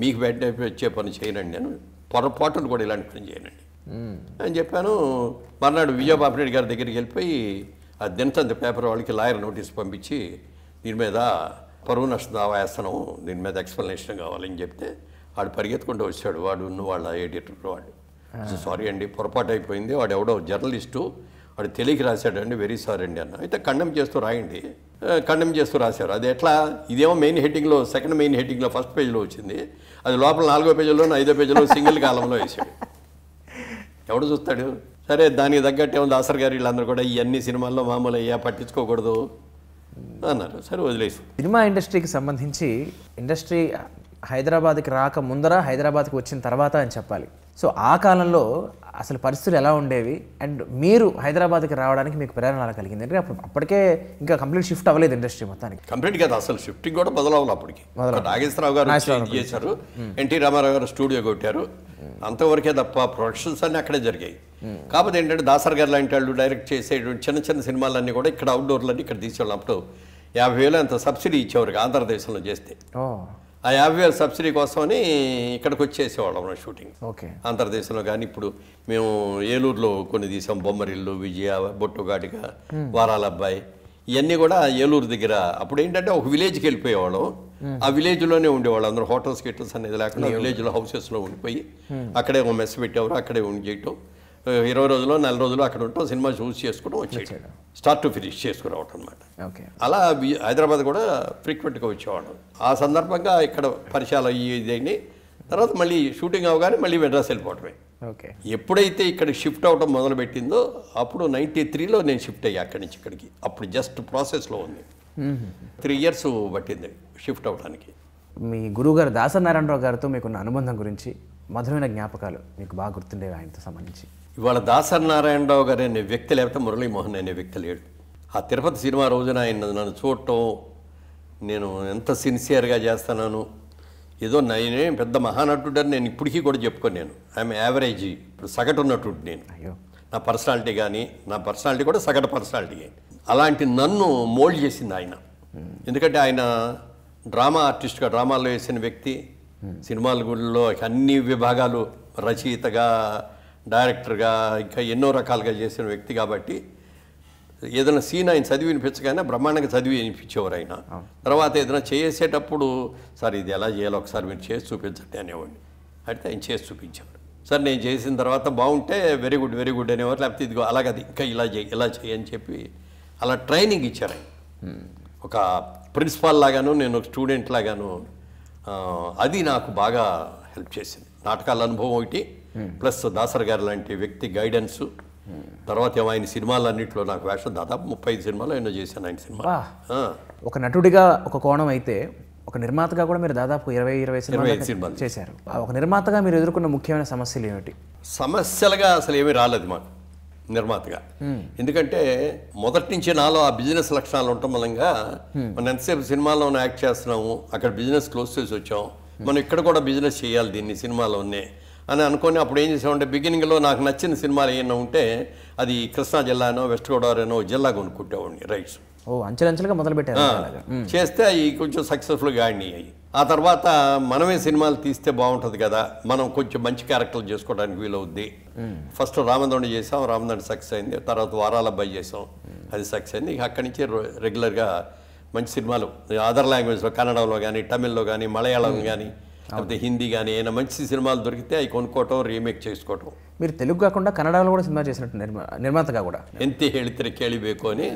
మీకు వెంటనే వచ్చే పని చేయనండి, నేను పొరపాటును కూడా ఇలాంటి పని చేయనండి అని చెప్పాను. మర్నాడు విజయబాబు గారి దగ్గరికి వెళ్ళిపోయి ఆ దినతంత పేపర్ వాళ్ళకి లాయర్ నోటీస్ పంపించి దీని మీద పరువు నష్టం దావా వేస్తున్నాం, దీని మీద ఎక్స్ప్లెనేషన్ కావాలని చెప్తే వాడు పరిగెత్తుకుంటూ వచ్చాడు. వాడు వాళ్ళ ఎడిటర్ వాడు. సారీ అండి పొరపాటు అయిపోయింది, వాడు ఎవడో జర్నలిస్టు, వాడు తెలియక రాశాడండి, వెరీ సారీ అండి అన్న. అయితే కండెమ్ చేస్తూ రాయండి. కండెమ్ చేస్తూ రాశారు. అది ఎట్లా, ఇదేమో మెయిన్ హెడ్డింగ్లో, సెకండ్ మెయిన్ హెడ్డింగ్లో ఫస్ట్ పేజ్లో వచ్చింది, అది లోపల 4వ పేజీలో 5వ పేజీలో సింగిల్ కాలంలో వేసాడు. ఎవడు చూస్తాడు? సరే దానికి తగ్గట్టు ఏమో దాసర్ గారు వీళ్ళందరూ కూడా ఇవన్నీ సినిమాల్లో మామూలు అయ్యా పట్టించుకోకూడదు అన్నారు. సరే వదిలేసి. సినిమా ఇండస్ట్రీకి సంబంధించి ఇండస్ట్రీ హైదరాబాద్కి రాక ముందర, హైదరాబాద్కి వచ్చిన తర్వాత అని చెప్పాలి. సో ఆ కాలంలో అసలు పరిస్థితులు ఎలా ఉండేవి అండ్ మీరు హైదరాబాద్కి రావడానికి మీకు ప్రేరణ ఎలా కలిగింది? అంటే అప్పటికే ఇంకా కంప్లీట్ షిఫ్ట్ అవ్వలేదు ఇండస్ట్రీ మొత్తానికి. కంప్లీట్ కదా, అసలు షిఫ్టింగ్ కూడా మొదలవ్వాలి. అప్పటికి నాగేశ్వరరావు గారు చేశారు, ఎన్టీ రామారావు గారు స్టూడియో కొట్టారు, అంతవరకే తప్ప ప్రొడక్షన్స్ అన్నీ అక్కడే జరిగాయి. కాకపోతే ఏంటంటే దాసర్ గారు లాంటి వాళ్ళు డైరెక్ట్ చేసే చిన్న చిన్న సినిమాలన్నీ కూడా ఇక్కడ అవుట్డోర్లన్నీ ఇక్కడ తీసేవాళ్ళం. అప్పుడు 50,000 అంత సబ్సిడీ ఇచ్చేవారు ఆంధ్రదేశంలో చేస్తే. ఆ 50,000 సబ్సిడీ కోసమని ఇక్కడికి వచ్చేసేవాళ్ళం షూటింగ్. ఓకే. ఆంధ్రదేశంలో కానీ ఇప్పుడు మేము ఏలూరులో కొన్ని తీసాం, బొమ్మరిల్లు, విజయ, బొట్టుగాటిక, వారాల అబ్బాయి, ఇవన్నీ కూడా ఏలూరు దగ్గర. అప్పుడు ఏంటంటే ఒక విలేజ్కి వెళ్ళిపోయేవాళ్ళం, ఆ విలేజ్లోనే ఉండేవాళ్ళు అందరూ. హోటల్స్ గిటల్స్ అనేది లేకుండా విలేజ్లో హౌసెస్లో ఉండిపోయి అక్కడే ఒక మెస్ పెట్టేవారు, అక్కడే ఉండి చేయటం. 20 రోజులు 4 రోజులు అక్కడ ఉంటాం, సినిమా చూస్ చేసుకోవడం, వచ్చేయడం, స్టార్ట్ టు ఫినిష్ చేసుకురావటం అనమాట. అలా హైదరాబాద్ కూడా ఫ్రీక్వెంట్గా వచ్చేవాళ్ళం. ఆ సందర్భంగా ఇక్కడ పరిచయాలు ఇదైనాయి. తర్వాత మళ్ళీ షూటింగ్ అవగానే మళ్ళీ మెడ్రాస్ వెళ్ళిపోవటమే. ఓకే. ఎప్పుడైతే ఇక్కడ షిఫ్ట్ అవటం మొదలుపెట్టిందో అప్పుడు 93లో నేను షిఫ్ట్ అయ్యా అక్కడి నుంచి ఇక్కడికి. అప్పుడు జస్ట్ ప్రాసెస్లో ఉంది. 3 years పట్టింది షిఫ్ట్ అవడానికి. మీ గురువుగారు దాసరి నారాయణరావు గారితో మీకున్న అనుబంధం గురించి, మధురమైన జ్ఞాపకాలు మీకు బాగా గుర్తుండేవి ఆయనతో సంబంధించి? ఇవాళ దాసరి నారాయణరావు గారు అనే వ్యక్తి లేకపోతే మురళీమోహన్ అనే వ్యక్తి లేడు. ఆ తిరుపతి సినిమా రోజున ఆయన నన్ను చూడటం, నేను ఎంత సిన్సియర్గా చేస్తున్నాను, ఏదో నేనే పెద్ద మహానటుడని నేను ఇప్పటికీ కూడా చెప్పుకోను. నేను ఐఎమ్ యావరేజ్, ఇప్పుడు సగటు నటుడు నేను. నా పర్సనాలిటీ కానీ, నా పర్సనాలిటీ కూడా సగటు పర్సనాలిటీ. అలాంటి నన్ను మోల్డ్ చేసింది ఆయన. ఎందుకంటే ఆయన డ్రామా ఆర్టిస్ట్గా డ్రామాల్లో వేసిన వ్యక్తి, సినిమాలలో అన్ని విభాగాలు రచయితగా, డైరెక్టర్గా, ఇంకా ఎన్నో రకాలుగా చేసిన వ్యక్తి కాబట్టి ఏదైనా సీన్ ఆయన చదివి వినిపించగానే బ్రహ్మాండంగా చదివి వినిపించేవారు ఆయన. తర్వాత ఏదైనా చేసేటప్పుడు సార్ ఇది ఎలా చేయాలో ఒకసారి మీరు చేసి చూపించండి అనేవాడిని. అయితే ఆయన చేసి చూపించేవారు. సార్ నేను చేసిన తర్వాత బాగుంటే వెరీ గుడ్ అనేవారు, లేకపోతే ఇదిగో అలాగది ఇంకా ఇలా చేయి అని చెప్పి అలా ట్రైనింగ్ ఇచ్చారు ఆయన. ఒక ప్రిన్సిపాల్ లాగాను, నేను ఒక స్టూడెంట్ లాగాను. అది నాకు బాగా హెల్ప్ చేసింది. నాటకాల అనుభవం ఒకటి, ప్లస్ దాసర్ గారు లాంటి వ్యక్తి గైడెన్సు. తర్వాత ఏమో ఆయన సినిమాలన్నింటిలో నాకు వేషం దాదాపు 35 సినిమాలు ఎన్నో చేశాను ఆయన సినిమా. ఒక నటుడిగా ఒక కోణం అయితే, ఒక నిర్మాతగా కూడా మీరు దాదాపు 20 సినిమాలు చేశారు. ఒక నిర్మాతగా మీరు ఎదుర్కొన్న ముఖ్యమైన సమస్యలు ఏమిటి? సమస్యలుగా అసలు ఏమీ రాలేదు మాకు నిర్మాతగా. ఎందుకంటే మొదటి నుంచి నాలో ఆ బిజినెస్ లక్షణాలు ఉండటం మూలంగా మనం ఎంతసేపు సినిమాలోనే యాక్ట్ చేస్తున్నాము, అక్కడ బిజినెస్ క్లోజ్ చేసి వచ్చాం, మనం ఇక్కడ కూడా బిజినెస్ చేయాలి దీన్ని సినిమాలోనే అని అనుకొని అప్పుడు ఏం చేసామంటే, బిగినింగ్లో నాకు నచ్చిన సినిమాలు ఏమైనా ఉంటే అది కృష్ణా జిల్లానో వెస్ట్ గోదావరినో జిల్లా కొనుక్కుంటేవాడిని రైట్స్. అంచెలంచెలుగా మొదలుపెట్టారు. చేస్తే అవి కొంచెం సక్సెస్ఫుల్గా ఆడినాయి. ఆ తర్వాత మనమే సినిమాలు తీస్తే బాగుంటుంది కదా, మనం కొంచెం మంచి క్యారెక్టర్లు చేసుకోవడానికి వీలవుద్ది. ఫస్ట్ రామదండి చేసాం, రామదండి సక్సెస్ అయింది. తర్వాత వారాల అబ్బాయి చేసాం, అది సక్సెస్ అయింది. అక్కడి నుంచి రెగ్యులర్గా మంచి సినిమాలు అదర్ లాంగ్వేజ్లో, కన్నడలో కానీ, తమిళ్లో కానీ, మలయాళం కానీ, లేకపోతే హిందీ కానీ ఏమైనా మంచి సినిమాలు దొరికితే అవి కొనుక్కోవటం, రీమేక్ చేసుకోవటం. మీరు తెలుగు కాకుండా కన్నడలో కూడా సినిమా చేసినట్టు నిర్మాతగా కూడా. ఎంతే ಹೇಳಿದ್ರೆ ಕೇಳಬೇಕು అని,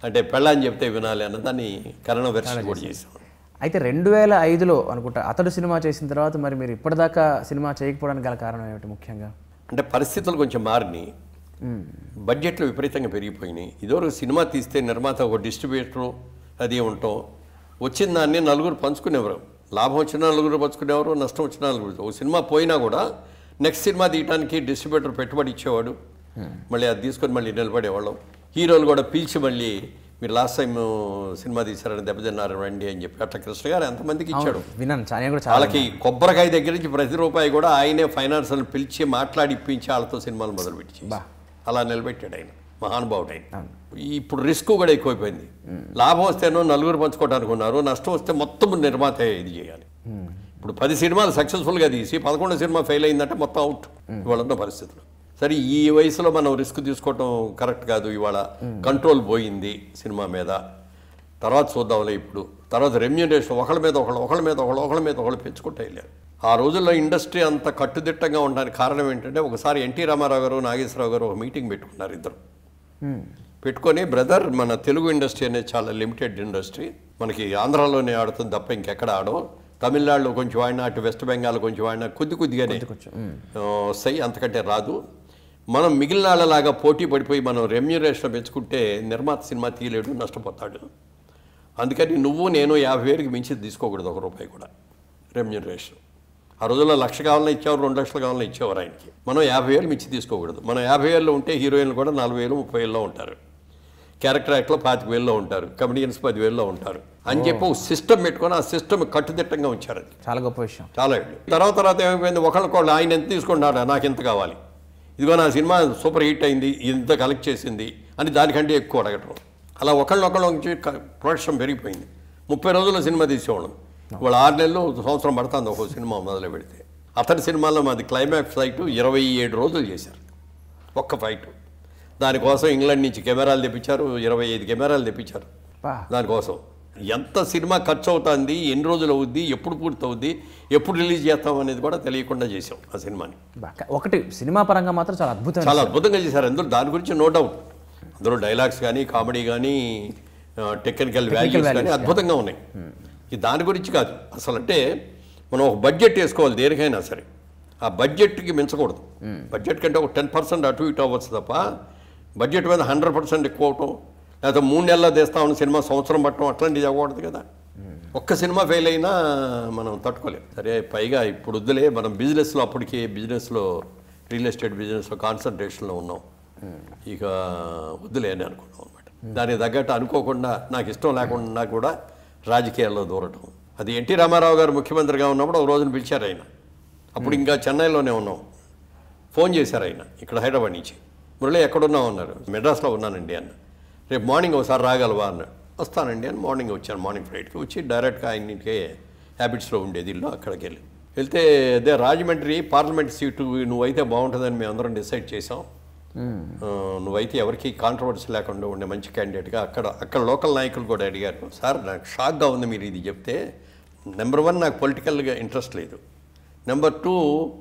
అంటే పెళ్ళాన్ని చెప్తే వినాలి అన్నదాన్ని కన్నడ వెర్షన్ కూడా చేసాం. అయితే 2005లో అనుకుంటా అతడు సినిమా చేసిన తర్వాత మరి మీరు ఇప్పటిదాకా సినిమా చేయకపోవడానికి గల కారణం ఏమిటి ముఖ్యంగా? అంటే పరిస్థితులు కొంచెం మారినాయి, బడ్జెట్లు విపరీతంగా పెరిగిపోయినాయి. ఇదివరకు సినిమా తీస్తే నిర్మాత ఒక డిస్ట్రిబ్యూటరు అది ఉంటాం, వచ్చిన దాన్ని నలుగురు పంచుకునేవారు. లాభం వచ్చిన నలుగురు పంచుకునేవారు, నష్టం వచ్చిన నలుగురు. ఒక సినిమా పోయినా కూడా నెక్స్ట్ సినిమా తీయడానికి డిస్ట్రిబ్యూటర్ పెట్టుబడి ఇచ్చేవాడు, మళ్ళీ అది తీసుకొని మళ్ళీ నిలబడేవాళ్ళం. హీరోలు కూడా పిలిచి మళ్ళీ మీరు లాస్ట్ టైం సినిమా తీశారని దెబ్బతిన్నారు రండి అని చెప్పి అట్లా కృష్ణ గారు ఎంతమందికి ఇచ్చాడు. వాళ్ళకి కొబ్బరికాయ దగ్గర నుంచి ప్రతి రూపాయి కూడా ఆయనే ఫైనాన్స్ని పిలిచి మాట్లాడి ఇప్పించి వాళ్ళతో సినిమాలు మొదలుపెట్టి అలా నిలబెట్టాడు ఆయన, మహానుభావుడు ఆయన. ఇప్పుడు రిస్క్ కూడా ఎక్కువైపోయింది. లాభం వస్తేనో నలుగురు పంచుకోవడానికి ఉన్నారు, నష్టం వస్తే మొత్తం నిర్మాత ఇది చేయాలి. ఇప్పుడు 10 సినిమాలు సక్సెస్ఫుల్గా తీసి 11వ సినిమా ఫెయిల్ అయిందంటే మొత్తం అవుట్ ఇవాళ ఉన్న పరిస్థితులు. సరే ఈ వయసులో మనం రిస్క్ తీసుకోవటం కరెక్ట్ కాదు. ఇవాళ కంట్రోల్ పోయింది సినిమా మీద, తర్వాత చూద్దాంలే. ఇప్పుడు తర్వాత రెమ్యూనరేషన్ ఒకళ్ళ మీద ఒకళ్ళు పెంచుకుంటూ వెళ్ళారు. ఆ రోజుల్లో ఇండస్ట్రీ అంత కట్టుదిట్టంగా ఉండడానికి కారణం ఏంటంటే ఒకసారి ఎన్టీ రామారావు గారు నాగేశ్వరరావు గారు ఒక మీటింగ్ పెట్టుకున్నారు ఇద్దరు. పెట్టుకొని బ్రదర్ మన తెలుగు ఇండస్ట్రీ అనేది చాలా లిమిటెడ్ ఇండస్ట్రీ, మనకి ఆంధ్రాలోనే ఆడుతుంది తప్ప ఇంకెక్కడ ఆడో, తమిళనాడులో కొంచెం ఆడినా, అటు వెస్ట్ బెంగాల్ కొంచెం ఆడినా కొద్దిగానే వస్తాయి, అంతకంటే రాదు. మనం మిగిలిన వాళ్ళలాగా పోటీ పడిపోయి మనం రెమ్యూనరేషన్ పెంచుకుంటే నిర్మాత సినిమా తీయలేడు, నష్టపోతాడు. అందుకని నువ్వు నేను 50,000కి మించి తీసుకోకూడదు, ₹1 కూడా రెమ్యూనరేషన్. ఆ రోజుల్లో 1,00,000 కావాలన్నా ఇచ్చేవారు, 2 లక్షలు కావాలన్నా ఇచ్చేవారు ఆయనకి. మనం 50,000 మించి తీసుకోకూడదు. మనం 50,000లో ఉంటే హీరోయిన్లు కూడా 40,000, 30,000లో ఉంటారు, క్యారెక్టర్ యాక్ట్లో 25,000లో ఉంటారు, కమెడియన్స్ 10,000లో ఉంటారు అని చెప్పి ఒక సిస్టమ్ పెట్టుకొని ఆ సిస్టమ్ కట్టుదిట్టంగా ఉంచారు. అది చాలా గొప్ప విషయం. చాలా తర్వాత ఏమైపోయింది, ఒకళ్ళకొళ్ళు ఆయన ఎంత తీసుకుంటాడా, నాకు ఎంత కావాలి, ఇదిగో నా సినిమా సూపర్ హిట్ అయింది, ఇంత కలెక్ట్ చేసింది అని దానికంటే ఎక్కువ అడగటం. అలా ఒకళ్ళొకళ్ళు నుంచి ప్రొడక్షన్ పెరిగిపోయింది. 30 రోజుల్లో సినిమా తీసేవాళ్ళం. వాళ్ళు 6 నెలలు, సంవత్సరం పడుతుంది ఒక సినిమా మొదలు పెడితే. అతని సినిమాలో మాది క్లైమాక్స్ ఫైట్ 27 రోజులు చేశారు, ఒక్క ఫైట్. దానికోసం ఇంగ్లాండ్ నుంచి కెమెరాలు తెప్పించారు, 25 కెమెరాలు తెప్పించారు దానికోసం. ఎంత సినిమా ఖర్చు అవుతుంది, ఎన్ని రోజులు అవుద్ది, ఎప్పుడు పూర్తి అవుద్ది, ఎప్పుడు రిలీజ్ చేస్తాం అనేది కూడా తెలియకుండా చేసాం ఆ సినిమాని. ఒకటి సినిమా పరంగా మాత్రం చాలా అద్భుతంగా చేశారు. అందులో దాని గురించి నో డౌట్. అందులో డైలాగ్స్ కానీ, కామెడీ కానీ, టెక్నికల్ వాల్యూస్ కానీ అద్భుతంగా ఉన్నాయి. దాని గురించి కాదు అసలు. అంటే మనం ఒక బడ్జెట్ వేసుకోవాలి దేనికైనా సరే, ఆ బడ్జెట్కి మించకూడదు. బడ్జెట్ కంటే ఒక 10% అటు ఇటు అవ్వచ్చు తప్ప బడ్జెట్ మీద 100% ఎక్కువ అవటం, లేకపోతే 3 నెలల్లో తీస్తామని సినిమా సంవత్సరం పట్టడం అట్లాంటివి అవ్వకూడదు కదా. ఒక్క సినిమా ఫెయిల్ అయినా మనం తట్టుకోలేము. సరే పైగా ఇప్పుడు వద్దులే, మనం బిజినెస్లో అప్పటికి రియల్ ఎస్టేట్ బిజినెస్లో కాన్సన్ట్రేషన్లో ఉన్నాం, ఇక వద్దులే అని అనుకున్నాం అనమాట. దానికి తగ్గట్టు అనుకోకుండా నాకు ఇష్టం లేకుండా కూడా రాజకీయాల్లో దూరటం. అది ఎన్టీ రామారావు గారు ముఖ్యమంత్రిగా ఉన్నప్పుడు ఒక రోజున పిలిచారు ఆయన. అప్పుడు ఇంకా చెన్నైలోనే ఉన్నాం. ఫోన్ చేశారు ఆయన ఇక్కడ హైదరాబాద్ నుంచి, మురళి ఎక్కడున్నావు అన్నారు. మెడ్రాస్లో ఉన్నానండి అన్న. రేపు మార్నింగ్ ఒకసారి రాగలవా అన్నాడు. వస్తానండి అని మార్నింగ్ వచ్చాను. మార్నింగ్ ఫ్లైట్కి వచ్చి డైరెక్ట్గా ఆయనకే హ్యాబిట్స్లో ఉండేది ఇల్లు, అక్కడికి వెళ్తే అదే రాజమండ్రి పార్లమెంట్ సీటు నువ్వైతే బాగుంటుందని మేము అందరం డిసైడ్ చేసాం. నువ్వైతే ఎవరికి కాంట్రవర్సీ లేకుండా ఉండే మంచి క్యాండిడేట్గా అక్కడ లోకల్ నాయకులు కూడా అడిగారు. సార్ నాకు షాక్గా ఉంది మీరు ఇది చెప్తే. నెంబర్ 1 నాకు పొలిటికల్గా ఇంట్రెస్ట్ లేదు, నెంబర్ 2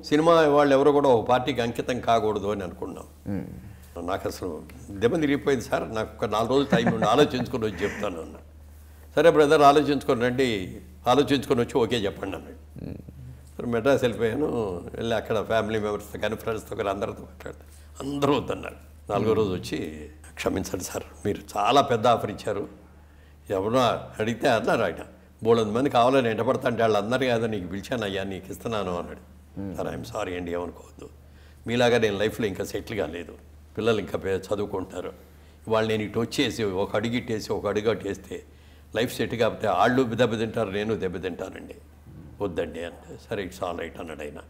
సినిమా వాళ్ళు ఎవరో కూడా ఒక పార్టీకి అంకితం కాకూడదు అని అనుకున్నాం. నాకు అసలు దెబ్బ తిరిగిపోయింది సార్, నాకు ఒక 4 రోజులు టైం ఉండి ఆలోచించుకొని వచ్చి చెప్తాను అన్న. సరే బ్రదర్ ఆలోచించుకొని రండి, ఆలోచించుకొని వచ్చి ఓకే చెప్పండి అన్నాడు. సరే మెడ్రాస్ వెళ్ళిపోయాను. వెళ్ళి అక్కడ ఫ్యామిలీ మెంబర్స్తో కానీ ఫ్రెండ్స్తో కానీ అందరితో మాట్లాడతాను. అందరూ వద్దన్నారు. 4వ రోజు వచ్చి క్షమించండి సార్, మీరు చాలా పెద్ద ఆఫర్ ఇచ్చారు, ఎవరో అడిగితే అన్నారు ఆయన 300 మంది కావాలని ఎంటపడతా అంటే వాళ్ళందరూ కాదు నీకు పిలిచాను అయ్యా, నీకు ఇస్తున్నాను అన్నాడు. సార్ ఐఎమ్ సారీ అండి, ఏమనుకోవద్దు, మీలాగా నేను లైఫ్లో ఇంకా సెటిల్ కాలేదు, పిల్లలు ఇంకా చదువుకుంటారు, వాళ్ళు నేను ఇటు వచ్చేసి ఒక అడుగిట్టేసి ఒక అడుగట్టేస్తే లైఫ్ సెట్ కాకపోతే వాళ్ళు దెబ్బతింటారు, నేను దెబ్బతింటానండి, వద్దండి అంటే సరే ఇట్స్ ఆల్ రైట్ అన్నాడు ఆయన.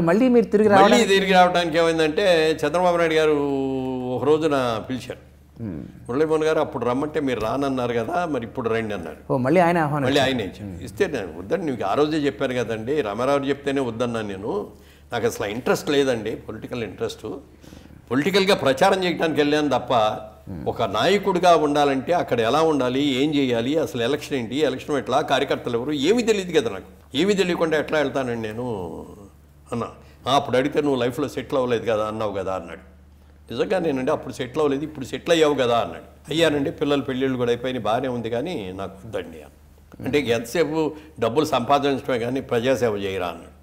మళ్ళీ మీరు తిరిగి రావడానికి ఏమైందంటే చంద్రబాబు నాయుడు గారు ఒక రోజున పిలిచారు. మురళీమోహన్ గారు అప్పుడు రమ్మంటే మీరు రానన్నారు కదా, మరి ఇప్పుడు రండి అన్నారు. మళ్ళీ ఆయన ఇస్తే నేను వద్దండి, నీకు ఆ రోజే చెప్పాను కదండి, రామారావు చెప్తేనే వద్దన్నాను నేను, నాకు అసలు ఇంట్రెస్ట్ లేదండి, పొలిటికల్ ఇంట్రెస్ట్, పొలిటికల్గా ప్రచారం చేయడానికి వెళ్ళాను తప్ప ఒక నాయకుడిగా ఉండాలంటే అక్కడ ఎలా ఉండాలి, ఏం చేయాలి, అసలు ఎలక్షన్ ఏంటి, ఎలక్షన్ ఎట్లా, కార్యకర్తలు ఎవరు, ఏమీ తెలియదు కదా నాకు, ఏమీ తెలియకుండా ఎట్లా వెళ్తానండి నేను అన్నా. అప్పుడు అడిగితే నువ్వు లైఫ్లో సెటిల్ అవ్వలేదు కదా అన్నావు కదా అన్నాడు. నిజంగా నేనండి అప్పుడు సెటిల్ అవ్వలేదు, ఇప్పుడు సెటిల్ అయ్యావు కదా అన్నాడు. అయ్యానండి, పిల్లలు పెళ్ళిళ్ళు కూడా అయిపోయినాయి, బాగానే ఉంది, కానీ నాకు వద్దండి అంటే ఎంతసేపు డబ్బులు సంపాదించడమే కానీ ప్రజాసేవ చేయరా అన్నాడు.